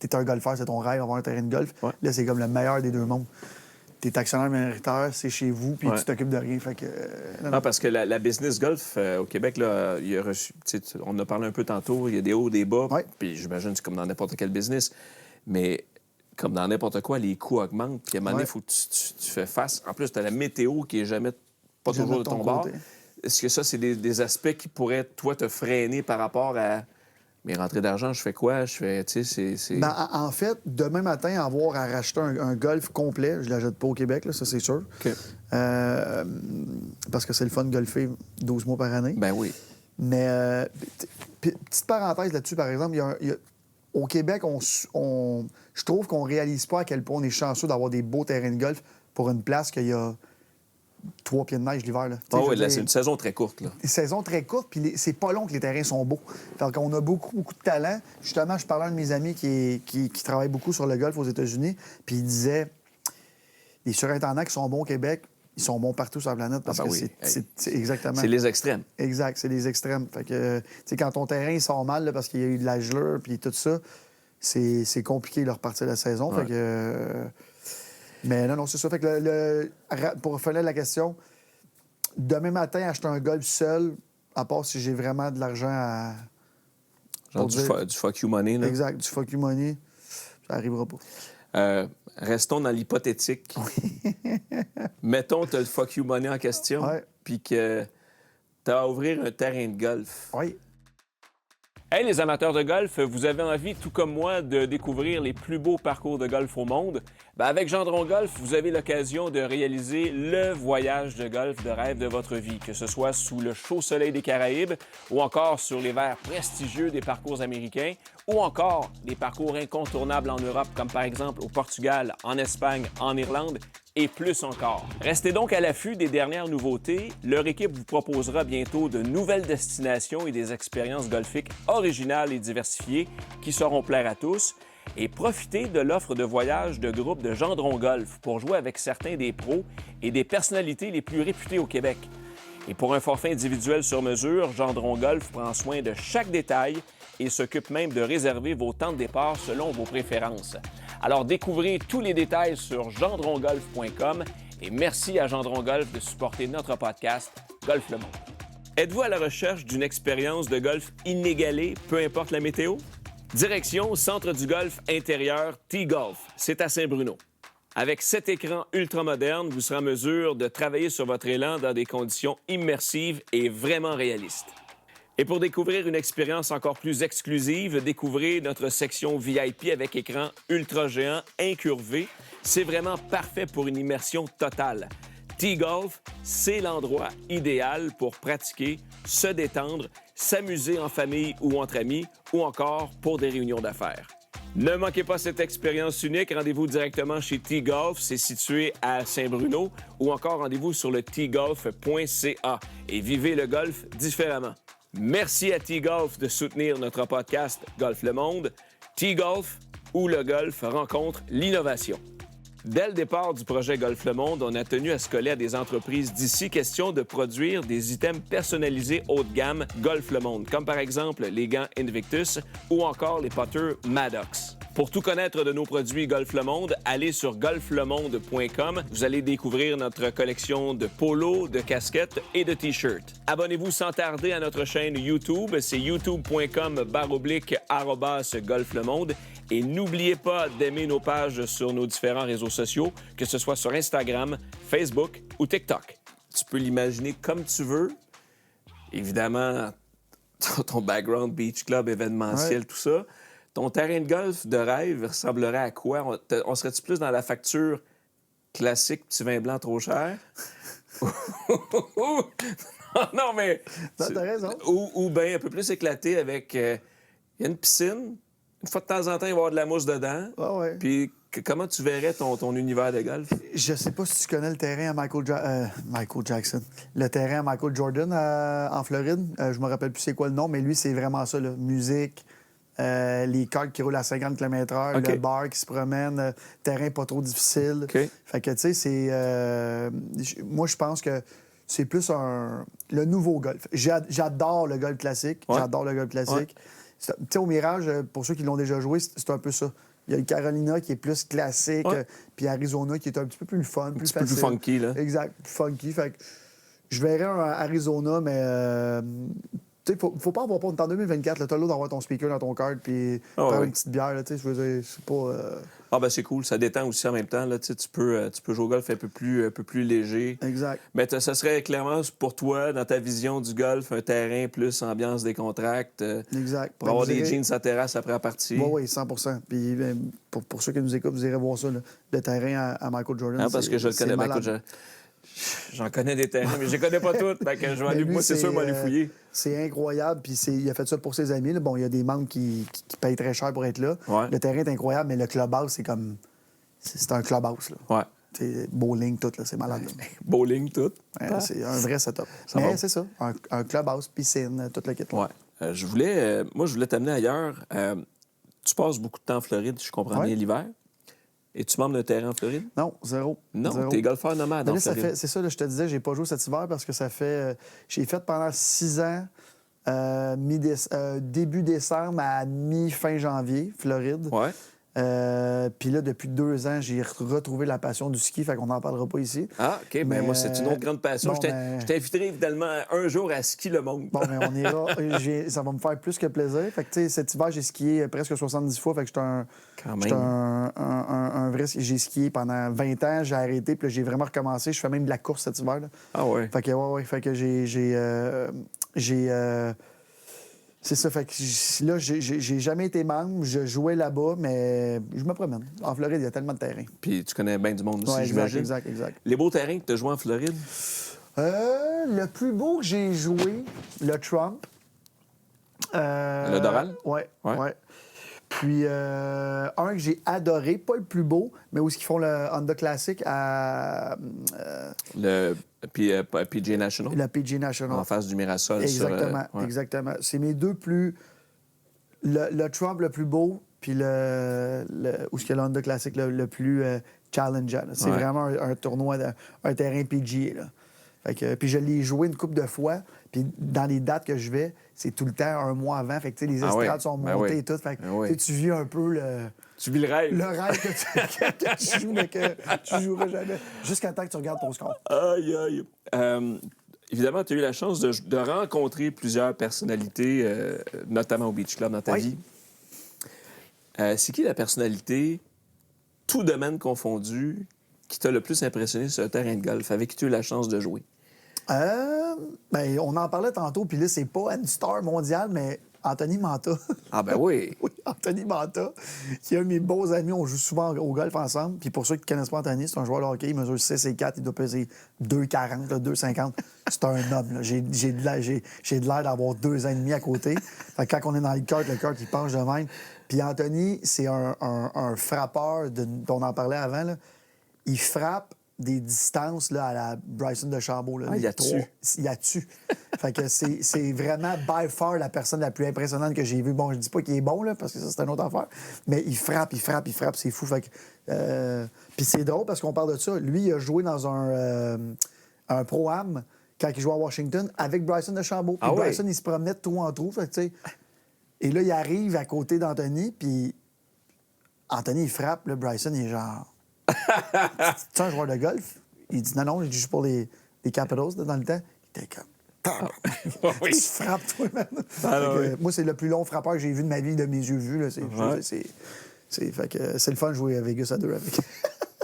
t'es un golfeur, c'est ton rêve, avoir un terrain de golf. Ouais. Là, c'est comme le meilleur des deux mondes. T'es actionnaire minoritaire, c'est chez vous, puis tu t'occupes de rien. Fait que, Non, parce que la business golf au Québec, là, il y a reçu, on en a parlé un peu tantôt, il y a des hauts, des bas, Ouais. puis j'imagine que c'est comme dans n'importe quel business, mais comme dans n'importe quoi, les coûts augmentent, puis à un moment donné, il faut que tu fais face. En plus, tu as la météo qui est jamais pas Jamais toujours de de ton ton bord. côté. Est-ce que ça, c'est des aspects qui pourraient, toi, te freiner par rapport à mes rentrées d'argent, je fais quoi? Je fais, tu sais, c'est... Ben, en fait, demain matin, avoir à racheter un golf complet, je ne l'achète pas au Québec, là, ça c'est sûr. OK. Parce que c'est le fun de golfer 12 mois par année. Ben oui. Mais, petite parenthèse là-dessus, par exemple, au Québec, je trouve qu'on réalise pas à quel point on est chanceux d'avoir des beaux terrains de golf pour une place qu'il y a 3 pieds de neige l'hiver. Là. Ah oui, là, c'est une saison très courte. Là. Une saison très courte, puis c'est pas long que les terrains sont beaux. Fait qu'on a beaucoup de talent. Justement, je parlais à un de mes amis qui travaille beaucoup sur le golf aux États-Unis, puis il disait les surintendants qui sont bons au Québec, ils sont bons partout sur la planète parce que c'est exactement... C'est les extrêmes. Exact, c'est les extrêmes. Fait que, tu sais, quand ton terrain il sort mal là, parce qu'il y a eu de la gelure puis tout ça, c'est compliqué de repartir la saison. Ouais. Fait que... Mais non, c'est ça. Fait que pour finir la question, demain matin, acheter un golf seul, à part si j'ai vraiment de l'argent à... Genre du fuck you money. Là. Exact, du fuck you money, ça n'arrivera pas. Restons dans l'hypothétique. Mettons, tu as le fuck you money en question, puis que tu as à ouvrir un terrain de golf. Oui. Hey les amateurs de golf, vous avez envie, tout comme moi, de découvrir les plus beaux parcours de golf au monde? Bien, avec Gendron Golf, vous avez l'occasion de réaliser le voyage de golf de rêve de votre vie, que ce soit sous le chaud soleil des Caraïbes ou encore sur les verts prestigieux des parcours américains ou encore des parcours incontournables en Europe, comme par exemple au Portugal, en Espagne, en Irlande et plus encore. Restez donc à l'affût des dernières nouveautés. Leur équipe vous proposera bientôt de nouvelles destinations et des expériences golfiques originales et diversifiées qui sauront plaire à tous. Et profitez de l'offre de voyage de groupe de Gendron Golf pour jouer avec certains des pros et des personnalités les plus réputées au Québec. Et pour un forfait individuel sur mesure, Gendron Golf prend soin de chaque détail et s'occupe même de réserver vos temps de départ selon vos préférences. Alors découvrez tous les détails sur gendrongolf.com et merci à Gendron Golf de supporter notre podcast Golf le Monde. Êtes-vous à la recherche d'une expérience de golf inégalée, peu importe la météo? Direction Centre du golf intérieur T-Golf. C'est à Saint-Bruno. Avec 7 écrans ultramodernes, vous serez en mesure de travailler sur votre élan dans des conditions immersives et vraiment réalistes. Et pour découvrir une expérience encore plus exclusive, découvrez notre section VIP avec écran ultra géant incurvé. C'est vraiment parfait pour une immersion totale. T-Golf, c'est l'endroit idéal pour pratiquer, se détendre, s'amuser en famille ou entre amis, ou encore pour des réunions d'affaires. Ne manquez pas cette expérience unique. Rendez-vous directement chez T-Golf, c'est situé à Saint-Bruno, ou encore rendez-vous sur le tgolf.ca et vivez le golf différemment. Merci à T-Golf de soutenir notre podcast Golf le Monde. T-Golf, où le golf rencontre l'innovation. Dès le départ du projet Golf le Monde, on a tenu à se coller à des entreprises d'ici question de produire des items personnalisés haut de gamme Golf le Monde, comme par exemple les gants Invictus ou encore les putters Maddox. Pour tout connaître de nos produits Golf Le Monde, allez sur golflemonde.com. Vous allez découvrir notre collection de polos, de casquettes et de T-shirts. Abonnez-vous sans tarder à notre chaîne YouTube. C'est youtube.com/golflemonde. Et n'oubliez pas d'aimer nos pages sur nos différents réseaux sociaux, que ce soit sur Instagram, Facebook ou TikTok. Tu peux l'imaginer comme tu veux. Évidemment, ton background beach club événementiel, tout ça. Ton terrain de golf de rêve ressemblerait à quoi? On serait-tu plus dans la facture classique, petit vin blanc trop cher? Non, mais... T'as raison. Ou bien un peu plus éclaté avec... Il y a une piscine. Une fois de temps en temps, il va y avoir de la mousse dedans. Ah ouais. Puis comment tu verrais ton univers de golf? Je sais pas si tu connais le terrain à Michael Jackson. Le terrain à Michael Jordan en Floride. Je me rappelle plus c'est quoi le nom, mais lui, c'est vraiment ça, là. Musique, les cartes qui roulent à 50 km/h, Okay. le bar qui se promène, terrain pas trop difficile. Okay. Fait que, tu sais, c'est... moi, je pense que c'est plus le nouveau golf. J'adore le golf classique. Ouais. J'adore le golf classique. Ouais. Tu sais, au Mirage, pour ceux qui l'ont déjà joué, c'est un peu ça. Il y a le Carolina qui est plus classique, Ouais. puis Arizona qui est un petit peu plus fun, plus Un petit peu facile. plus funky, là. Exact, plus funky. Fait que je verrais un Arizona, mais tu sais, faut pas avoir peur. En 2024, t'as l'eau d'avoir ton speaker dans ton cart, puis faire une petite bière, tu sais, je veux dire, c'est pas... Ah ben c'est cool, ça détend aussi en même temps. Là, tu peux jouer au golf un peu plus léger. Exact. Mais ça serait clairement pour toi, dans ta vision du golf, un terrain plus ambiance décontracte. Exact. Pour avoir des jeans à terrasse après la partie. Oui, 100 Puis pour ceux qui nous écoutent, vous irez voir ça, là, le terrain à Michael Jordan. Ah, parce que je le connais. Ben, écoute, j'en connais des terrains, mais je les connais pas toutes. Fait que je vais aller, moi, c'est sûr, moi, aller fouiller. C'est incroyable. Puis il a fait ça pour ses amis. Là. Bon, il y a des membres qui payent très cher pour être là. Ouais. Le terrain est incroyable, mais le clubhouse, c'est comme... C'est un clubhouse, là. Ouais. C'est bowling, tout, là. C'est malade. Là. Bowling, tout. Ouais, c'est un vrai setup. Ça mais va. c'est ça. Un clubhouse, piscine, toute la kit. Ouais. Je voulais t'amener ailleurs. Tu passes beaucoup de temps en Floride, je comprends bien, l'hiver. Es-tu membre d'un terrain en Floride? Non, zéro. Non, t'es golfeur nomade Mais en là, Floride. c'est ça, là, je te disais, j'ai pas joué cet hiver parce que ça fait... j'ai fait pendant 6 ans, début décembre à mi-fin janvier, Floride. Ouais. Puis là, depuis 2 ans, j'ai retrouvé la passion du ski, fait qu'on n'en parlera pas ici. Ah, OK. Mais, moi, c'est une autre grande passion. bon, Je t'inviterai évidemment un jour à skier le monde. Bon, mais on ira. Ça va me faire plus que plaisir. Fait que, tu sais, cet hiver, j'ai skié presque 70 fois. Fait que j'étais un vrai... J'ai skié pendant 20 ans, j'ai arrêté, puis là, j'ai vraiment recommencé. Je fais même de la course cet hiver. Là. Ah ouais. Fait que, ouais. Fait que c'est ça, fait que là, j'ai jamais été membre, je jouais là-bas, mais je me promène. En Floride, il y a tellement de terrains. Puis tu connais bien du monde aussi, Ouais, j'imagine. exact. Les beaux terrains que tu as joués en Floride? Le plus beau que j'ai joué, le Trump. Le Doral? Ouais. Puis un que j'ai adoré, pas le plus beau, mais où est-ce qu'ils font le Honda Classic à... Le PGA National? La PGA National. En face du Mirasol. Exactement. C'est mes deux plus... Le Trump le plus beau, puis où est-ce qu'il y a le Honda Classic le plus challengeant. Là. C'est vraiment un tournoi, un terrain PGA. Là. Fait que, puis je l'ai joué une couple de fois, puis dans les dates que je vais, c'est tout le temps un mois avant. Fait que les estrades sont montées et tout. Fait que tu vis un peu le... Tu vis le rêve. Le rêve que tu joues, mais que tu joueras jamais. Jusqu'à temps que tu regardes ton score. Aïe. Évidemment, tu as eu la chance de rencontrer plusieurs personnalités, notamment au Beach Club dans ta vie. C'est qui la personnalité, tout domaine confondu, qui t'a le plus impressionné sur un terrain de golf, avec qui tu as eu la chance de jouer? Ben, on en parlait tantôt, puis là, c'est pas une star mondiale, mais Anthony Manta. Ah ben oui! Oui, Anthony Manta, qui est un de mes beaux amis. On joue souvent au golf ensemble. Puis pour ceux qui ne connaissent pas Anthony, c'est un joueur de hockey. Il mesure 6 et 4. Il doit peser 2,40, 2,50. C'est un homme. Là. J'ai de l'air d'avoir 2 ans et demi à côté. Fait que quand on est dans le kart, il penche de même. Puis Anthony, c'est un frappeur dont on en parlait avant. Là. Il frappe des distances là, à la Bryson DeChambeau. Là, il y a dessus. Il y a dessus. Fait que c'est vraiment by far la personne la plus impressionnante que j'ai vue. Bon, je dis pas qu'il est bon, là, parce que ça, c'est une autre affaire. Mais il frappe. C'est fou. Fait que, puis c'est drôle parce qu'on parle de ça. Lui, il a joué dans un Pro-Am quand il jouait à Washington avec Bryson DeChambeau. Puis Bryson, il se promenait de trou en trou. Fait que, tu sais... Et là, il arrive à côté d'Anthony, puis Anthony, il frappe, là, Bryson, il est genre. Tu es un joueur de golf? Il dit non, il joue pour les Capitals là, dans le temps. Il était comme. Oui. Tu frappes, toi, man. Ah, oui. Moi, c'est le plus long frappeur que j'ai vu de ma vie, de mes yeux vus. Là. Ouais. Fait que c'est le fun de jouer à Vegas à deux avec.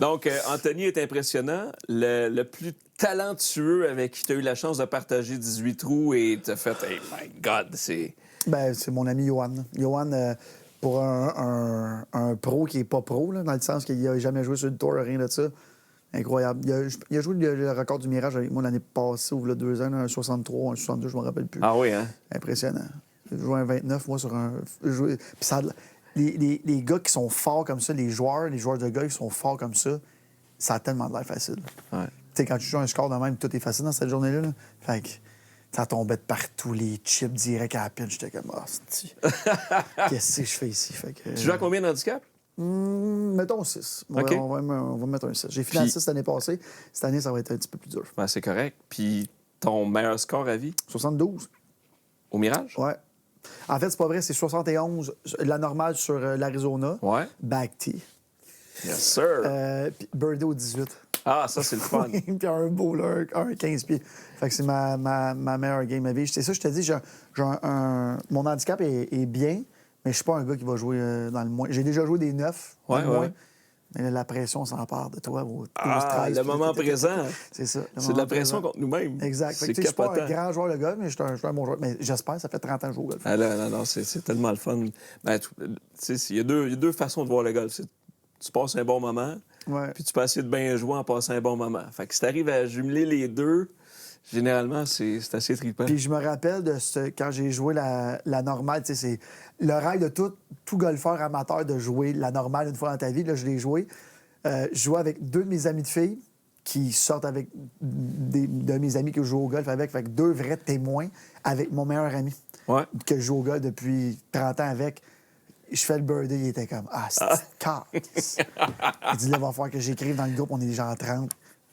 Donc, Anthony est impressionnant. Le plus talentueux avec qui tu as eu la chance de partager 18 trous et t'as fait « Hey, my God! » c'est... Ben, c'est mon ami Johan. Johan, pour un pro qui n'est pas pro, là, dans le sens qu'il n'a jamais joué sur le tour, rien de ça. Incroyable. Il a joué le record du Mirage avec moi l'année passée, ou là, 2 ans, un 63, un 62, je ne me rappelle plus. Ah oui, hein? Impressionnant. J'ai joué un 29, moi, sur un. Puis ça, les gars qui sont forts comme ça, les joueurs de gars qui sont forts comme ça a tellement de l'air facile. Ouais. Tu sais, quand tu joues un score de même, tout est facile dans cette journée-là. Là. Fait que ça tombait de partout, les chips direct à la pile. J'étais comme, qu'est-ce que je fais ici? Fait que, Tu joues à combien d'handicap? mettons 6. OK. On va mettre un 6. J'ai fini à 6 l'année passée. Cette année, ça va être un petit peu plus dur. Ben, c'est correct. Puis ton meilleur score à vie 72. au Mirage? Ouais. En fait, c'est pas vrai, c'est 71, la normale sur l'Arizona. Ouais. Back tee. Yes, sir. Puis birdie au 18. Ah, ça, c'est le fun. Puis un bowler, un 15 pieds. Fait que c'est ma meilleure game à vie. C'est ça, je te dis, mon handicap est bien, mais je suis pas un gars qui va jouer dans le moins. J'ai déjà joué des 9 dans le moins. Ouais. Mais la pression s'empare de toi au 13. Le moment présent. C'est ça. C'est de la pression contre nous-mêmes. Exact. C'est Fait que, je suis pas un capotant. grand joueur de golf, mais je suis un bon joueur. Mais j'espère, ça fait 30 ans que je joue au golf. Ah là, non, c'est tellement le fun. Ben, tu sais, il y a deux façons de voir le golf. Tu passes un bon moment, Ouais. puis tu peux essayer de bien jouer en passant un bon moment. Fait que si tu arrives à jumeler les deux, généralement, c'est assez trippant. Puis je me rappelle de quand j'ai joué la normale, tu sais, c'est le rêve de tout golfeur amateur de jouer la normale une fois dans ta vie. Là, je l'ai joué. Je jouais avec 2 de mes amis de filles qui sortent avec de mes amis que je joue au golf avec. Fait que 2 vrais témoins avec mon meilleur ami Ouais. que je joue au golf depuis 30 ans avec. Je fais le birdie, il était comme « Ah, c'est calice. » Il dit « Là, il va falloir que j'écrive dans le groupe, on est déjà en 30. »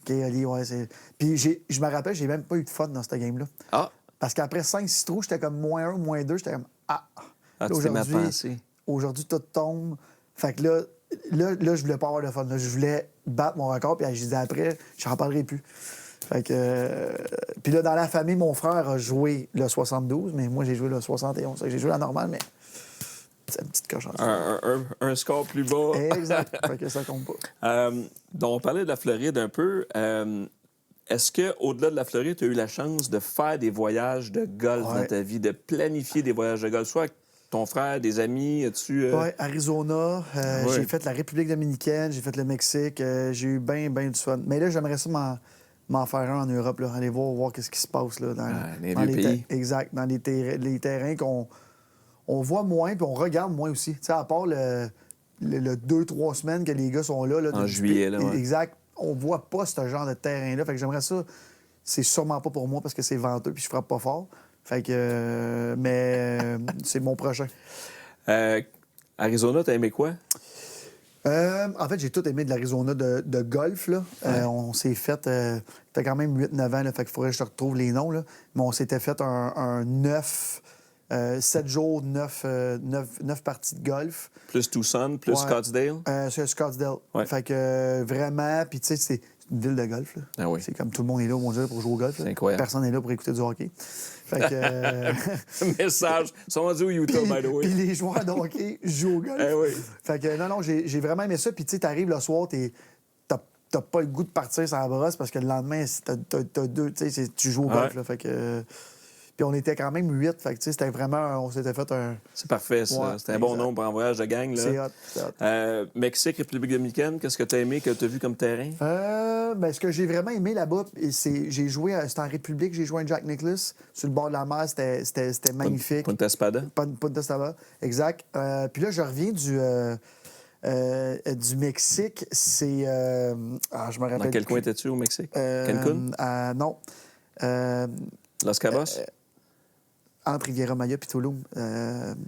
OK, Ali, ouais, c'est... Puis je me rappelle, j'ai même pas eu de fun dans cette game-là. Ah, Parce qu'après 5-6 trous, j'étais comme -1 ou -2. J'étais comme Ah, tu t'es mal pensé. Aujourd'hui, tout tombe. Fait que là, je voulais pas avoir de fun. Là, je voulais battre mon record. Puis je disais après, je n'en parlerai plus. Fait que. Puis là, dans la famille, mon frère a joué le 72, mais moi, j'ai joué le 71. Fait que j'ai joué la normale, mais c'est une petite cochon. Un score plus bas. Exact. Fait que ça compte pas. Donc, on parlait de la Floride un peu. Est-ce qu'au-delà de la Floride, tu as eu la chance de faire des voyages de golf dans ta vie, de planifier des voyages de golf, soit avec ton frère, des amis? As-tu, Oui, Arizona. J'ai fait la République dominicaine, j'ai fait le Mexique. J'ai eu bien du fun. Mais là, j'aimerais ça m'en faire un en Europe, là, aller voir qu'est-ce qui se passe là, dans les dans vieux pays. Exact, dans les terrains qu'on voit moins puis on regarde moins aussi. Tu sais, à part le 2-3 semaines que les gars sont là. En juillet, là, ouais. Exact. On voit pas ce genre de terrain-là. Fait que j'aimerais ça. C'est sûrement pas pour moi parce que c'est venteux puis je frappe pas fort. Fait que... mais c'est mon prochain. Arizona, t'as aimé quoi? En fait, j'ai tout aimé de l'Arizona de golf. Là. On s'est fait... T'as quand même 8-9 ans, là, fait qu'il faudrait que je te retrouve les noms. Là. Mais on s'était fait un 9... 7 jours, 9 parties de golf. Plus Tucson, plus Scottsdale? C'est Scottsdale. Ouais. Fait que vraiment... Puis tu sais, c'est une ville de golf. Là. Ah oui. C'est comme tout le monde est là, on dirait, pour jouer au golf. C'est incroyable. Personne n'est là pour écouter du hockey. Fait que... Message. Ils sont rendus au Utah, by the way. Puis les joueurs de hockey jouent au golf. Eh oui. Fait que non, j'ai vraiment aimé ça. Puis tu sais, t'arrives le soir, t'as pas le goût de partir sur la brosse parce que le lendemain, t'as 2... Tu sais, tu joues au golf. Là, fait que... Puis on était quand même 8. Fait que tu sais, c'était vraiment... On s'était fait un... C'est parfait, ça. Ouais, c'était un bon nombre pour un voyage de gang. Là. C'est hot. Mexique, République dominicaine, qu'est-ce que tu as aimé, que tu as vu comme terrain? Ben, ce que j'ai vraiment aimé là-bas, j'ai joué... C'était en République, j'ai joué un Jack Nicklaus sur le bord de la mer. C'était magnifique. Punta Espada? Punta Espada, exact. Puis là, je reviens du Mexique. C'est... je me rappelle... Dans quel coin étais-tu au Mexique? Cancun? Non. Los Cabos? Entre Riviera Maya et Tulum.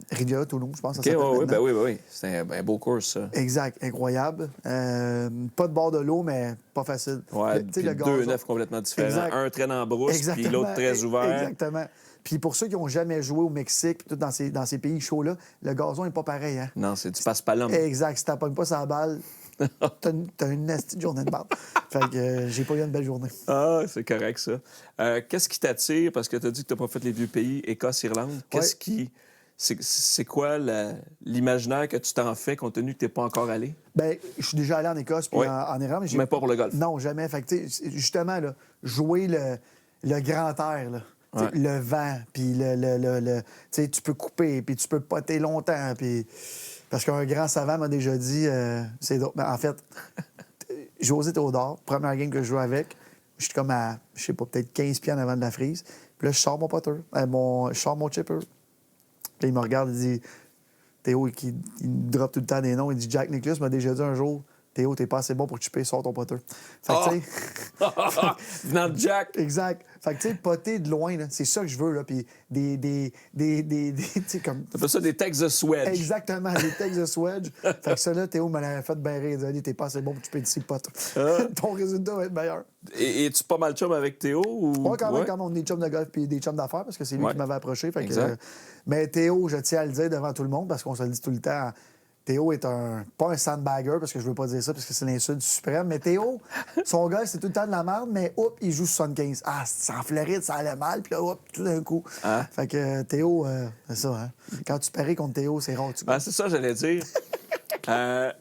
Riviera Tulum, je pense que ça OK, s'appelle maintenant. oui. C'est un beau course, ça. Exact, incroyable. Pas de bord de l'eau, mais pas facile. Ouais, Tu sais, puis deux nefs complètement différents. Exact. Un très dans la brousse, puis l'autre très ouvert. Exactement. Puis pour ceux qui n'ont jamais joué au Mexique, puis tout dans ces pays chauds-là, le gazon n'est pas pareil. Hein? Non, c'est du passe-palum. Exact. Si tu n'appognes pas sa balle, t'as une nasty journée de balle. Fait que j'ai pas eu une belle journée. Ah, c'est correct, ça. Qu'est-ce qui t'attire? Parce que tu as dit que tu n'as pas fait les vieux pays, Écosse, Irlande. Qu'est-ce qui... C'est quoi l'imaginaire que tu t'en fais compte tenu que tu n'es pas encore allé? Bien, je suis déjà allé en Écosse puis Oui. en Irlande. Mais pas pour le golf. Non, jamais. Fait que, tu sais, justement, là, jouer le grand air, là, tu sais, Ouais. le vent, puis tu sais, tu peux couper, puis tu peux poter longtemps. Puis... Parce qu'un grand savant m'a déjà dit, c'est drôle. Ben, en fait, José Théodore, première game que je joue avec, je suis comme à, je sais pas, peut-être 15 pieds en avant de la frise. Puis là, je sors mon putter, je sors mon chipper. Puis il me regarde, il dit, Théo, il me drop tout le temps des noms. Il dit, Jack Nicklaus m'a déjà dit un jour, Théo, t'es pas assez bon pour que tu payes, sors ton putter. Fait que, tu sais. Venant de Jack. Exact. Fait que, tu sais, poter de loin, là, c'est ça que je veux, là. Puis tu sais, comme. T'appelles ça des textes de swedge. Exactement, des textes de swedge. Fait que ça, là, Théo me l'avait fait bien rire. Il dit, t'es pas assez bon pour que tu payes d'ici le pote. Ton résultat va être meilleur. Et es-tu pas mal chum avec Théo? Ou... Ouais, quand même, quand on est des chums de golf puis des chums d'affaires, parce que c'est lui Ouais. qui m'avait approché. Fait que, Exact. mais Théo, je tiens à le dire devant tout le monde, parce qu'on se le dit tout le temps. Théo est pas un sandbagger, parce que je veux pas dire ça, parce que c'est l'insulte suprême. Mais Théo, son golf, c'est tout le temps de la merde, mais hop, il joue 75. Ah, c'est en Floride, ça allait mal, puis là, hop, tout d'un coup. Hein? Fait que Théo, c'est ça, hein. Quand tu paries contre Théo, c'est rare, tu Ah, c'est ça, j'allais dire. T'as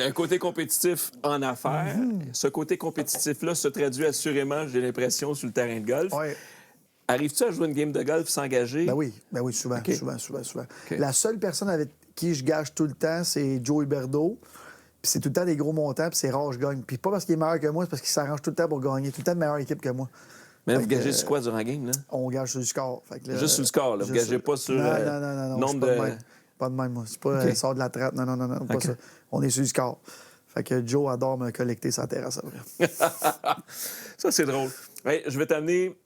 un côté compétitif en affaires. Ce côté compétitif-là se traduit assurément, j'ai l'impression, sur le terrain de golf. Ouais. Arrives-tu à jouer une game de golf s'engager? Ben oui, souvent, OK. souvent. OK. La seule personne avec qui je gage tout le temps, c'est Joey Berdo. Puis c'est tout le temps des gros montants, puis c'est rare, je gagne. Puis pas parce qu'il est meilleur que moi, c'est parce qu'il s'arrange tout le temps pour gagner. Tout le temps de meilleure équipe que moi. Mais là, Fait vous que, gagez sur quoi durant la game, là? On gage sur le score. Fait que là, Juste sur le score, là. Vous juste gagez pas sur non, nombre c'est pas de... de même. Pas de même, moi. C'est pas OK. sort de la traite. Non, pas OK. ça. On est sur le score. Fait que Joe adore me collecter sa terrasse après. Ça, c'est drôle. Ouais, je vais t'amener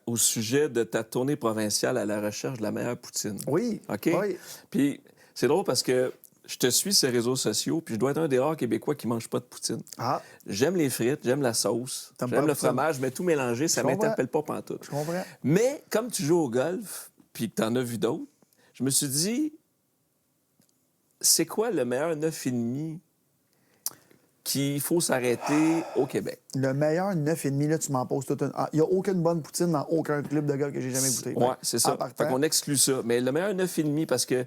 au sujet de ta tournée provinciale à la recherche de la meilleure poutine. Oui. OK? Oui. Puis c'est drôle parce que je te suis sur les réseaux sociaux, puis je dois être un des rares Québécois qui ne mange pas de poutine. Ah, J'aime les frites, j'aime la sauce, T'aimes pas j'aime la le poutine? fromage, mais tout mélanger, ça Je comprends. m'interpelle pas pantoute. je comprends. Mais comme tu joues au golf, puis que tu en as vu d'autres, je me suis dit, c'est quoi le meilleur 9,5 qu'il faut s'arrêter au Québec? Le meilleur 9,5, là, tu m'en poses toute une. Il n'y a aucune bonne poutine dans aucun club de golf que j'ai jamais goûté. Oui, c'est ça. En partant, Fait qu'on exclut ça. Mais le meilleur 9,5 parce que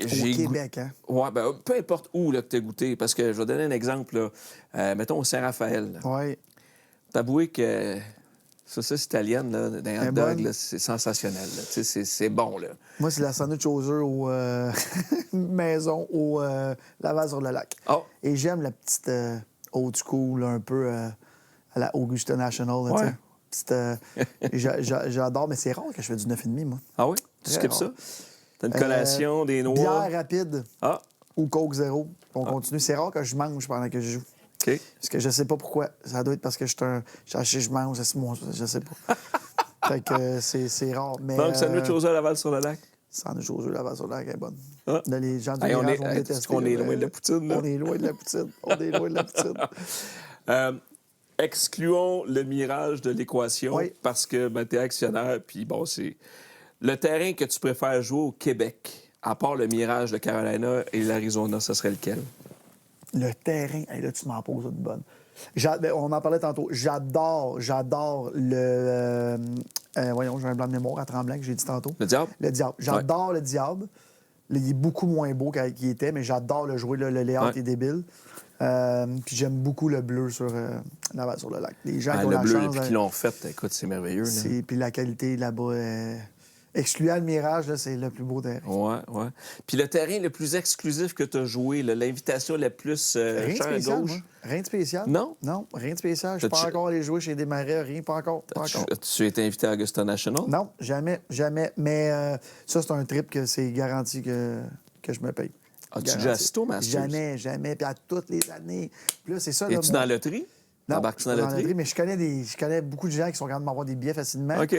au j'ai Québec, hein? Ouais, ben, peu importe où là, que tu as goûté, parce que je vais donner un exemple. Là. Mettons au Saint-Raphaël. Oui. T'avoues que saucisse italienne, là, dans un hot Elle est dog, bonne. là, c'est sensationnel. Là. Tu sais, c'est bon. Là. Moi, c'est la sandwich aux œufs au maison au Laval-sur-le-Lac. Oh, Et j'aime la petite old school, un peu à la Augusta National. Là, Ouais. tu sais. J'adore, mais c'est rare que je fais du 9,5, moi. ah oui? Tu Très skippes rare. ça? T'as une collation, des noix? Bière rapide Ah, ou Coke zéro. On continue. C'est rare que je mange pendant que je joue. OK. Parce que je sais pas pourquoi. Ça doit être parce que je mange, je sais pas. Fait que c'est rare. Mais, Donc, sandwich aux œufs à Laval-sur-le-Lac? sandwich aux œufs, la Vassolac est bonne. Ah. Là, les gens du Hey, virage on vont est, détester. qu'on est là, loin de la poutine, là. On est loin de la poutine. On est loin de la poutine. Excluons le mirage de l'équation Oui. parce que ben, tu es actionnaire, puis bon, c'est le terrain que tu préfères jouer au Québec, à part le mirage de Carolina et l'Arizona, ce serait lequel? Le terrain, hey, là, tu m'en poses une bonne. On en parlait tantôt. J'adore le. Voyons, j'ai un blanc de mémoire à Tremblant que j'ai dit tantôt. Le diable? Le diable. J'adore le diable. Là, il est beaucoup moins beau qu'il était, mais j'adore le jouer. Là, le layout Ouais. est débile. Puis j'aime beaucoup le bleu sur le lac. Les gens qui ont le la bleu, chance. depuis qu'ils l'ont fait, écoute, c'est merveilleux. Là. Puis la qualité là-bas. Excluant le mirage, là, c'est le plus beau terrain. Ouais. Puis le terrain le plus exclusif que tu as joué, là, l'invitation la plus Rien de chère à spécial, gauche. moi. Rien de spécial. Non? Non, rien de spécial. Je suis pas T'as-tu- encore allé jouer chez des marais, rien, pas encore. Pas encore. Tu as été invité à Augusta National? Non, jamais. Mais ça, c'est un trip que c'est garanti que je me paye. As-tu Garanti. déjà assisté au Masters? Jamais. Puis à toutes les années. Puis là, c'est ça. là, Es-tu moi- dans la loterie? Non, T'embarques-tu dans pas la dans la loterie? loterie, mais je connais beaucoup de gens qui sont capables de m'avoir des billets facilement. OK.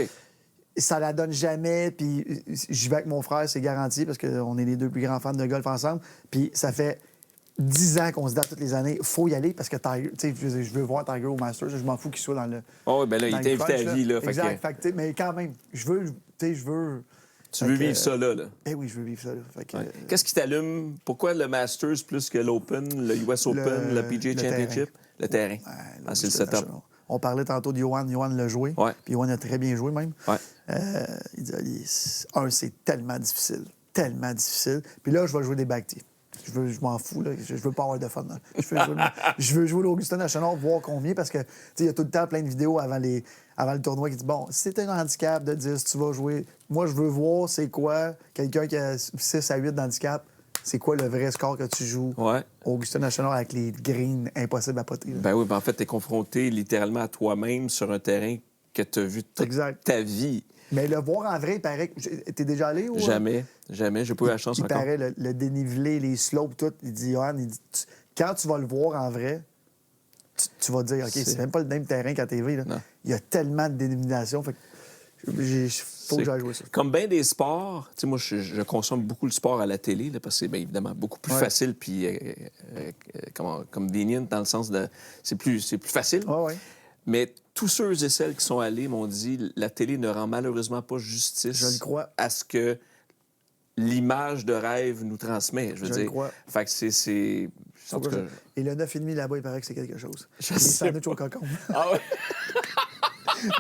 Ça la donne jamais, puis j'y vais avec mon frère, c'est garanti, parce qu'on est les deux plus grands fans de golf ensemble. Puis ça fait 10 ans qu'on se date toutes les années. Il faut y aller parce que Tiger, je veux voir Tiger au Masters. Je m'en fous qu'il soit dans le. Oh, oui, bien là, il dans t'a le invité crunch, à vie, là. Exact. Fait que, mais quand même, je veux. Tu veux vivre ça, là. Eh oui, je veux vivre ça. Là. Fait que, Qu'est-ce qui t'allume? Pourquoi le Masters plus que l'Open, le US Open, le PGA Championship? Le terrain. Ouais, C'est le setup. On parlait tantôt de Johan. Johan l'a joué. Ouais. Puis Johan a très bien joué, même. Ouais. Il dit, c'est tellement difficile. Tellement difficile. Puis là, je vais jouer des back-tees. Je m'en fous, là. Je veux pas avoir de fun. Là. Je veux jouer l'Augusta National, voir combien, parce que il y a tout le temps plein de vidéos avant le tournoi qui dit bon, si c'est un handicap de 10, tu vas jouer. Moi, je veux voir c'est quoi, quelqu'un qui a 6 à 8 d'handicap, c'est quoi le vrai score que tu joues au Augusta National avec les greens impossibles à poter. Là. Ben oui, ben en fait, tu es confronté littéralement à toi-même sur un terrain que tu as vu toute ta vie. Mais le voir en vrai, il paraît que. T'es déjà allé ou. Jamais. J'ai pas eu la chance il encore. Il paraît le dénivelé, les slopes, tout. Il dit, Johan, quand tu vas le voir en vrai, tu vas dire, OK, c'est même pas le même terrain qu'à TV. Là. Il y a tellement de dénomination. Fait que faut que j'aille jouer ça. Comme bien des sports, tu sais, moi, je consomme beaucoup le sport à la télé, là, parce que c'est bien évidemment beaucoup plus facile puis convenient dans le sens de. C'est plus facile. Ouais. Mais tous ceux et celles qui sont allés m'ont dit la télé ne rend malheureusement pas justice je le crois. à ce que l'image de rêve nous transmet. Je veux dire. Le crois. Fait que c'est... En tout cas, et le 9,5 là-bas, il paraît que c'est quelque chose. Je les sais sandwichs au cocon. Ah ouais?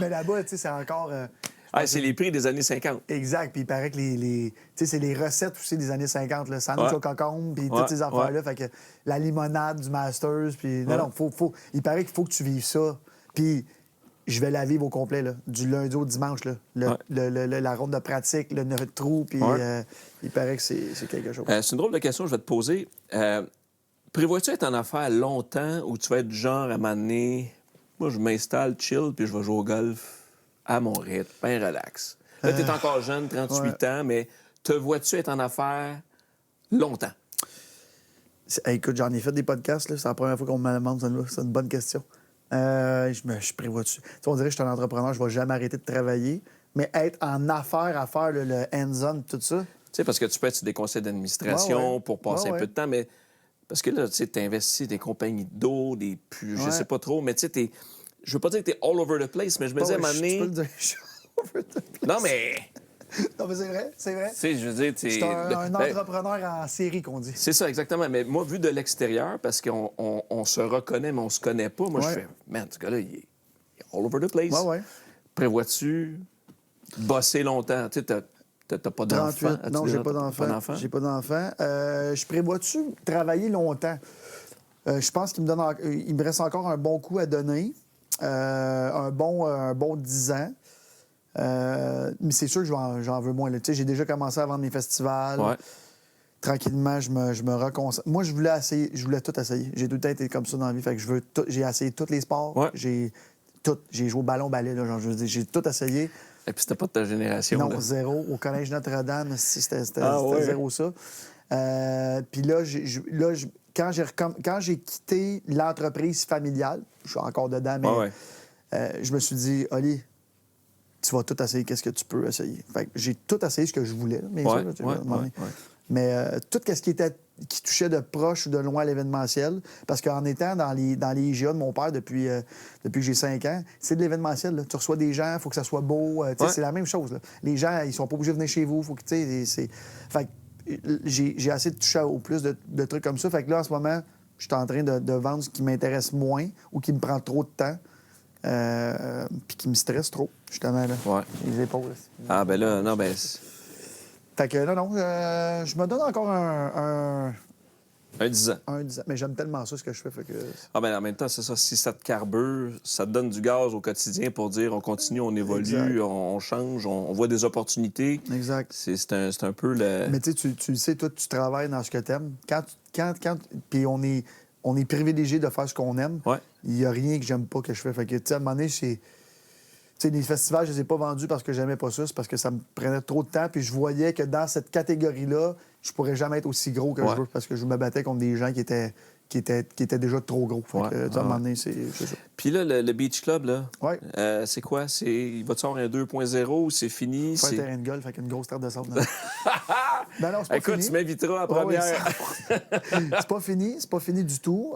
Mais là-bas, tu sais, c'est encore... c'est les prix des années 50. Exact. Puis il paraît que c'est les recettes aussi des années 50. Le sandwich au cocon, puis toutes ces affaires-là. Fait que la limonade du Masters, puis... Non, il paraît qu'il faut que tu vives ça. Puis je vais la vivre au complet, là, du lundi au dimanche. Là. La ronde de pratique, le 9 trous, puis il paraît que c'est quelque chose. C'est une drôle de question que je vais te poser. Prévois-tu être en affaires longtemps ou tu vas être du genre à m'amener... Moi, je m'installe, chill, puis je vais jouer au golf à mon rythme, bien relax. Là, t'es encore jeune, 38 ans, mais te vois-tu être en affaires longtemps? Écoute, j'en ai fait des podcasts, là. C'est la première fois qu'on me demande ça. C'est une bonne question. Je prévois-tu. On dirait que je suis un entrepreneur, je ne vais jamais arrêter de travailler, mais être en affaires à faire le hands-on, tout ça. Tu sais, parce que tu peux être sur des conseils d'administration pour passer un peu de temps, mais parce que là, tu sais, investis des compagnies d'eau, je sais pas trop, mais tu sais, je veux pas dire que t'es all over the place, mais je me dis à un moment donné... Tu peux le dire, je suis all over the place. Non, mais... Non, mais c'est vrai. Tu sais, je veux dire, je suis un entrepreneur en série, qu'on dit. C'est ça, exactement. Mais moi, vu de l'extérieur, parce qu'on se reconnaît, mais on se connaît pas, moi, je fais, man, ce gars-là, il est all over the place. Prévois-tu bosser longtemps? Tu sais, t'as pas d'enfant? Non, j'ai pas d'enfant. J'ai pas d'enfant. Je prévois-tu travailler longtemps? Je pense qu'il me reste encore un bon coup à donner. Un bon 10 ans. Mais c'est sûr que j'en veux moins. J'ai déjà commencé à vendre mes festivals. Tranquillement, je me reconcentre. Moi, je voulais tout essayer. J'ai tout le temps été comme ça dans la vie. Fait que j'ai essayé tous les sports. J'ai joué au ballon-ballet. J'ai tout essayé. Et puis c'était pas de ta génération. Non, là. zéro. Au Collège Notre-Dame, c'était zéro ça. Puis là, quand j'ai quitté l'entreprise familiale, je suis encore dedans, mais je me suis dit, Oli, tu vas tout essayer, qu'est-ce que tu peux essayer. Fait que j'ai tout essayé ce que je voulais, bien sûr. Mais tout ce qui touchait de proche ou de loin à l'événementiel, parce qu'en étant dans les IGA de mon père depuis que j'ai 5 ans, c'est de l'événementiel. Là. Tu reçois des gens, il faut que ça soit beau. C'est la même chose. Là. Les gens, ils sont pas obligés de venir chez vous. Faut que, fait que j'ai essayé de toucher au plus de trucs comme ça. Fait que là, en ce moment, je suis en train de vendre ce qui m'intéresse moins ou qui me prend trop de temps. Puis qui me stresse trop, justement, là. Les épaules. Là. Ah, ben là, non, ben... Fait que je me donne encore un 10 ans. Un 10 ans. Mais j'aime tellement ça, ce que je fais. Fait que... Ah, ben en même temps, c'est ça. Si ça te carbure, ça te donne du gaz au quotidien pour dire on continue, on évolue, on change, on voit des opportunités. Exact. C'est un peu le... Mais tu le sais, toi, tu travailles dans ce que t'aimes. Puis on est privilégié de faire ce qu'on aime. Il n'y a rien que j'aime pas que je fais. Fait que, tu sais, à un moment donné, les festivals, je les ai pas vendus parce que j'aimais pas ça. C'est parce que ça me prenait trop de temps. Puis je voyais que dans cette catégorie-là, je pourrais jamais être aussi gros que je veux. Parce que je me battais contre des gens qui était déjà trop gros. Fait que, à un moment donné, c'est ça. Puis là, le Beach Club, là, Ouais. c'est quoi? Il va-tu avoir un 2.0 ou c'est fini? Faire un terrain de golf avec une grosse terre de sable. Non, non, c'est pas Écoute, fini. tu m'inviteras à la Ouais, première. c'est pas fini du tout.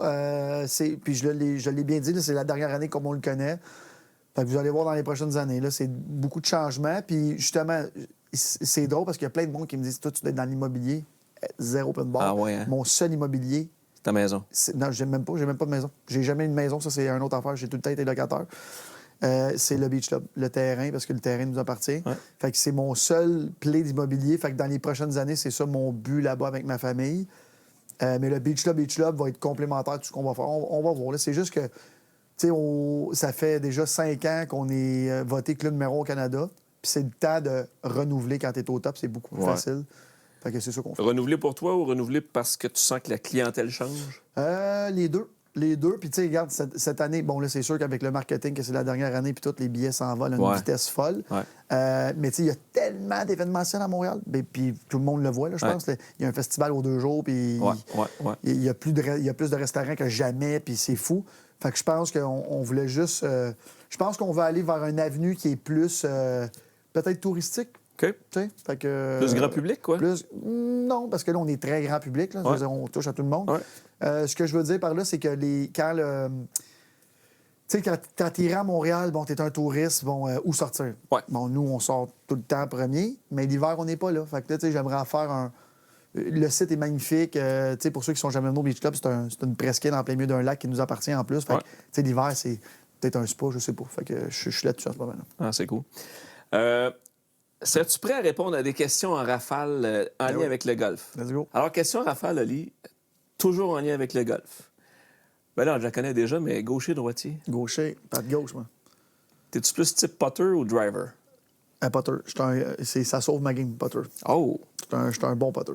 Puis je l'ai bien dit, là, c'est la dernière année comme on le connaît. Fait que vous allez voir dans les prochaines années, là, c'est beaucoup de changements. Puis justement, c'est drôle parce qu'il y a plein de monde qui me disent, toi, tu dois être dans l'immobilier, zéro open bar. Ah ouais, hein? Mon seul immobilier, C'est ta maison. non, j'ai même pas de maison. J'ai jamais eu de maison, ça c'est une autre affaire. J'ai tout le temps été locataire. C'est le Beach Club, le terrain, parce que le terrain nous appartient. Ouais. Fait que c'est mon seul play d'immobilier. Fait que dans les prochaines années, c'est ça mon but là-bas avec ma famille. Mais le Beach Club va être complémentaire de tout ce qu'on va faire. On va voir. Là. C'est juste que, tu sais, ça fait déjà 5 ans qu'on est voté club numéro 1 au Canada. Puis c'est le temps de renouveler quand tu es au top. C'est beaucoup plus facile. Fait que c'est ça qu'on fait. Renouveler pour toi ou renouveler parce que tu sens que la clientèle change? Les deux. Les deux. Puis, tu sais, regarde, cette année, bon, là, c'est sûr qu'avec le marketing, que c'est la dernière année, puis tous les billets s'envolent à une vitesse folle. Ouais. Mais, tu sais, il y a tellement d'événementiels à Montréal. Puis, tout le monde le voit, là, je pense. Il y a un festival aux 2 jours, puis il y a plus de restaurants que jamais, puis c'est fou. Fait que je pense qu'on voulait juste... je pense qu'on va aller vers une avenue qui est plus, peut-être touristique. OK. Fait que, Plus grand public, quoi? Non, parce que là, on est très grand public. Là. Je veux dire, on touche à tout le monde. Ce que je veux dire par là, c'est que quand tu irais à Montréal, bon, tu es un touriste, bon, où sortir? Ouais. Bon, nous, on sort tout le temps premier, mais l'hiver, on n'est pas là. Fait que là, j'aimerais faire un... Le site est magnifique. Pour ceux qui sont jamais venus au Beach Club, c'est une presqu'île en plein milieu d'un lac qui nous appartient en plus. Fait que, l'hiver, c'est peut-être un spa, je sais pas. Fait que je suis là-dessus en ce moment-là. Ah, c'est cool. Serais-tu prêt à répondre à des questions en rafale en lien avec le golf? Let's go. Alors, question en rafale, Oli, toujours en lien avec le golf. Ben là, je la connais déjà, mais gaucher-droitier. Gaucher, pas de gauche, moi. T'es-tu plus type putter ou driver? Un putter. Ça sauve ma game, putter. Oh! Je suis un bon putter.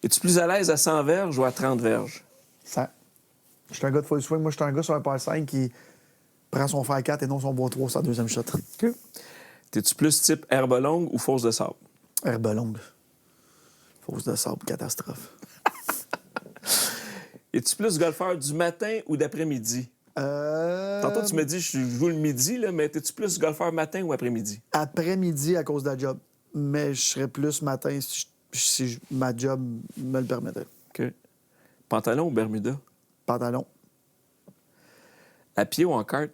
Es-tu plus à l'aise à 100 verges ou à 30 verges? Ça. Je suis un gars de full swing. Moi, je suis un gars sur un par 5 qui prend son fer 4 et non son bois 3 sur sa deuxième shot. OK. T'es-tu plus type herbe longue ou fosse de sable? Herbe longue. Fosse de sable, catastrophe. Es-tu plus golfeur du matin ou d'après-midi? Tantôt, tu me dis je joue le midi, là, mais es-tu plus golfeur matin ou après-midi? Après-midi à cause de la job. Mais je serais plus matin si ma job me le permettait. OK. Pantalon ou Bermuda? Pantalon. À pied ou en kart?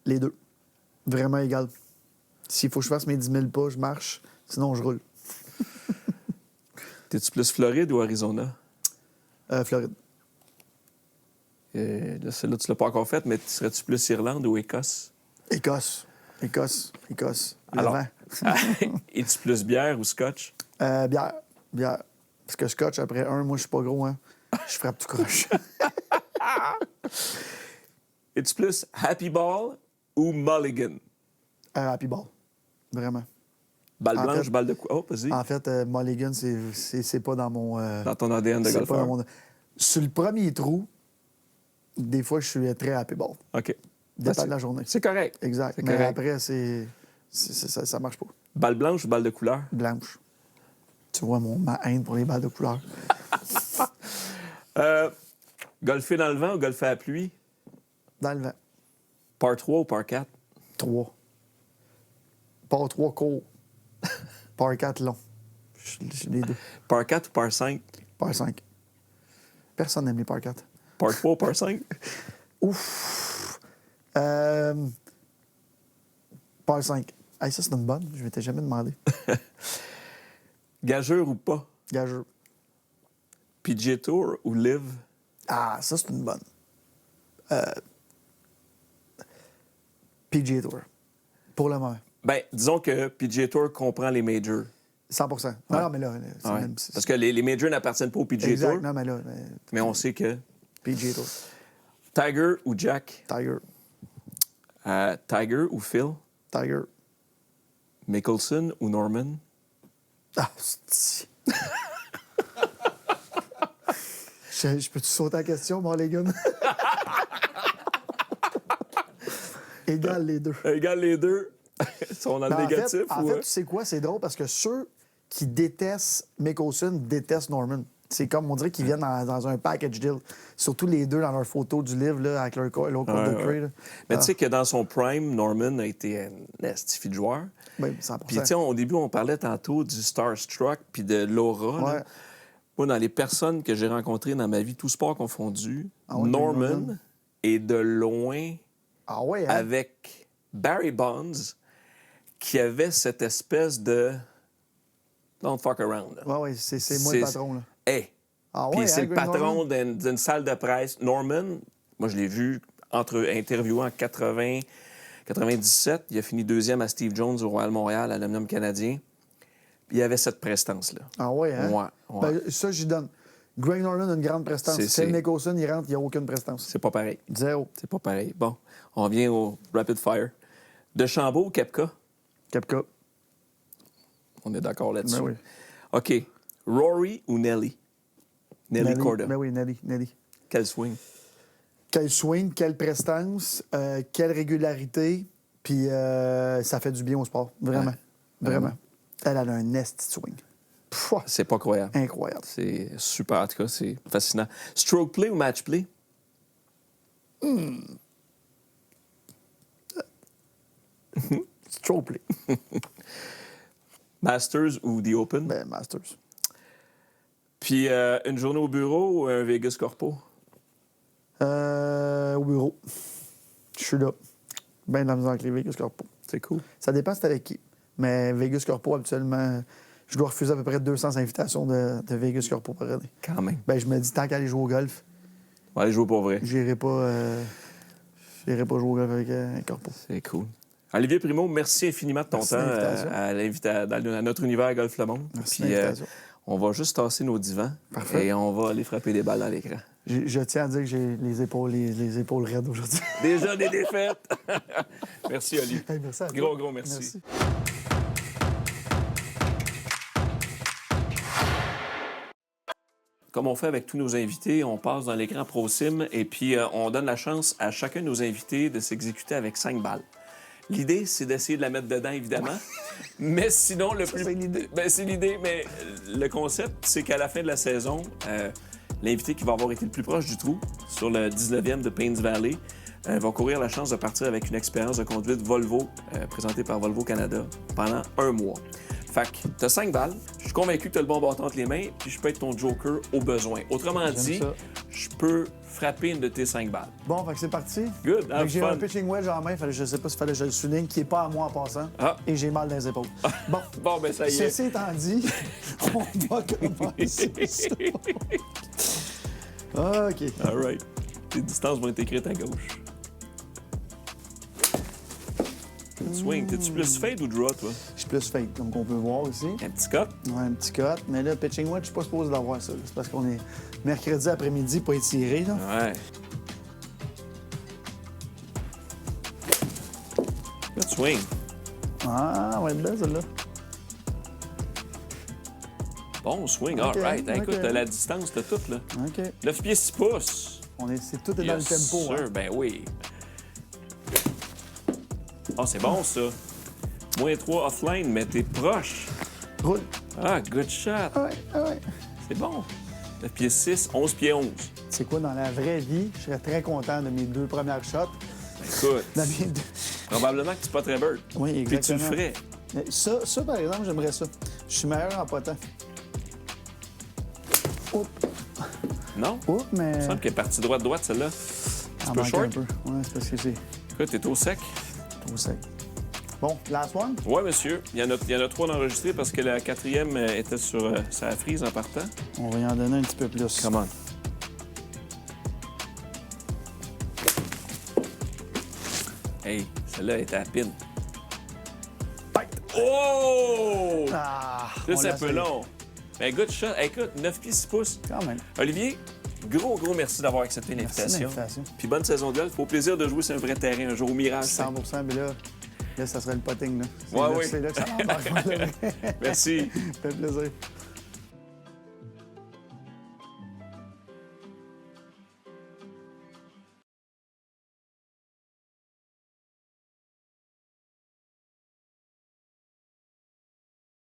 Les deux. Vraiment égal. S'il faut que je fasse mes 10 000 pas, je marche. Sinon, je roule. T'es-tu plus Floride ou Arizona? Floride. Là, celle-là, tu l'as pas encore faite, mais serais-tu plus Irlande ou Écosse? Écosse. Alors, Levant. es-tu plus bière ou scotch? Bière. Parce que scotch, après un, moi, je suis pas gros, hein. Je frappe tout croche. Es-tu plus happy ball ou mulligan? Happy ball. Vraiment. Balle En blanche, fait- balle de quoi? Oh, vas-y. En fait, mulligan, c'est pas dans mon... Dans ton ADN de c'est pas golfeur. dans mon... Sur le premier trou, des fois, je suis très happy ball. OK. Dépend de la journée. C'est correct. Exact. C'est Mais correct. après, ça marche pas. Balle blanche ou balle de couleur? Blanche. Tu vois ma haine pour les balles de couleur. Golfer dans le vent ou golfer à la pluie? Dans le vent. Par 3 ou par 4? 3. Par 3 court. Par 4 long. Je suis les deux. Par 4 ou par 5? Par 5. Personne n'aime les par 4. Par 3 ou par 5? Ouf. Par 5. Hey, ça, c'est une bonne. Je m'étais jamais demandé. Gageur ou pas? Gageux. PGA Tour ou Live? Ah, ça, c'est une bonne. PGA Tour. Pour le moment. Ben, disons que PGA Tour comprend les majors. 100%. Non, mais là, c'est Ouais. même... Parce que les majors n'appartiennent pas au PGA Exact. Tour, Non, mais là, mais on sait que PGA Tour. Tiger ou Jack? Tiger. Tiger ou Phil? Tiger. Mickelson ou Norman? Ah, c'est... je peux-tu sauter la question, mon les gars? Égal les deux. Égale les deux. Ils sont dans le Ben, négatif en ou... fait, tu sais quoi? C'est drôle parce que ceux qui détestent Mickelson détestent Norman. C'est comme, on dirait qu'ils viennent dans un package deal. Surtout les deux dans leur photo du livre, là, avec leur local de Cray. Mais tu sais que dans son prime, Norman a été un estifi de joueur. Oui, 100%. Puis, tu sais, au début, on parlait tantôt du Starstruck puis de l'aura. Ouais. Là. Moi, dans les personnes que j'ai rencontrées dans ma vie, tout sport confondu, ouais, Norman est de loin Ah ouais, hein? avec Barry Bonds qui avait cette espèce de don't fuck around. Là. Ouais, c'est moi le patron, là. Hey! Ah ouais, Puis c'est hein, le Greg patron Norman? d'une salle de presse. Norman, moi, je l'ai vu interviewé en 97. Il a fini deuxième à Steve Jones au Royal Montréal, à l'Omnium canadien. Puis il y avait cette prestance-là. Ah ouais, hein? Ouais. Ben, ça, j'y donne. Greg Norman a une grande prestance. Si Nicholson, il rentre, il n'y a aucune prestance. C'est pas pareil. Zéro. C'est pas pareil. Bon, on vient au Rapid Fire. DeChambeau ou Koepka? Koepka. On est d'accord là-dessus. Ben oui. OK. Rory ou Nelly? Nelly Corda. Ben oui, Nelly. Quel swing? Quel swing, quelle prestance, quelle régularité, puis ça fait du bien au sport. Vraiment. Vraiment. Elle a un esti swing. Pouah, C'est pas croyable. incroyable. C'est super, en tout cas, c'est fascinant. Stroke play ou match play? Stroke play. Masters ou The Open? Ben, Masters. Puis une journée au bureau ou un Vegas Corpo? Au bureau. Je suis là. Ben dans la misère avec les Vegas Corpo. C'est cool. Ça dépend c'est avec qui. Mais Vegas Corpo, habituellement, je dois refuser à peu près 200 invitations de Vegas Corpo par année. Quand même. Ben, je me dis, tant qu'aller jouer au golf, On va aller jouer pour vrai. j'irai pas jouer au golf avec un Corpo. C'est cool. Olivier Primo, merci infiniment de ton Merci temps de l'invitation. à notre univers Golf Le Monde. Merci Puis, de l'invitation. on va juste tasser nos divans. Parfait. Et on va aller frapper des balles dans l'écran. Je tiens à dire que j'ai les épaules raides aujourd'hui. Déjà des défaites. Merci, Olivier. Hey, merci à toi. Gros merci. Comme on fait avec tous nos invités, on passe dans l'écran ProSim et puis on donne la chance à chacun de nos invités de s'exécuter avec 5 balles. L'idée, c'est d'essayer de la mettre dedans, évidemment. Mais sinon, c'est l'idée. Ben, c'est l'idée, mais le concept, c'est qu'à la fin de la saison, l'invité qui va avoir été le plus proche du trou, sur le 19e de Paynes Valley, va courir la chance de partir avec une expérience de conduite Volvo, présentée par Volvo Canada, pendant 1 mois. Fait que t'as 5 balles, je suis convaincu que t'as le bon bâton entre les mains, puis je peux être ton joker au besoin. Autrement dit, ça. je peux frapper une de tes 5 balles. Bon, fait que c'est parti. Good, Fait have que j'ai fun. un pitching wedge en main, je sais pas s'il fallait que je le souligne, qui n'est pas à moi en passant. Ah. Et j'ai mal dans les épaules. Bon, Bon, ben ça y est. ceci étant dit, on va commencer ça. OK. All right. Tes distances vont être écrites à gauche. Good swing. T'es-tu plus fade ou draw, toi? Je suis plus fake, comme on peut voir ici. Un petit cut? Ouais, un petit cut. Mais là, pitching wedge, je suis pas supposé d'avoir ça. C'est parce qu'on est mercredi après-midi, pas étiré, là. Ouais. Good swing. Ah, ouais, belle, celle-là. Bon swing, Ok, all right. ok. Écoute, t'as la distance, t'as tout, là. OK. 9 pieds 6 pouces. C'est tout est dans le Yes, tempo. sir, Hein. ben oui. Ah, c'est bon, ça. -3 offline, mais t'es proche. Roule. Ah, good shot. Ouais. C'est bon. 9 pieds 6, 11 pieds 11. C'est quoi, dans la vraie vie, je serais très content de mes 2 premières shots. Écoute, Dans mes deux... probablement que tu pas très bird. Oui, Puis tu le exactement. ferais. Mais ça, par exemple, j'aimerais ça. Je suis meilleur en potant. Oups, Non? mais... Il me semble qu'elle est partie droite, celle-là. en Un peu manque short? un peu. Ouais, c'est parce que c'est Écoute, t'es au sec. trop sec. Bon, last one? Oui, monsieur. Il y en a 3 d'enregistrés parce que la 4e était sur sa frise en partant. On va y en donner un petit peu plus. Come on. Hey, celle-là était à pin. Oh! Ah, Là, on c'est l'a un peu essayé. long. Ben, good shot. Hey, écoute, 9 pieds 6 pouces. Quand même. Olivier, gros merci d'avoir accepté Merci de l'invitation. l'invitation. Puis bonne saison de golf. Au plaisir de jouer sur un vrai terrain un jour au Mirage. 100 mais là, ça serait le potting. Là. Ouais, oui. C'est là que ça m'embarque. Merci. Ça fait plaisir.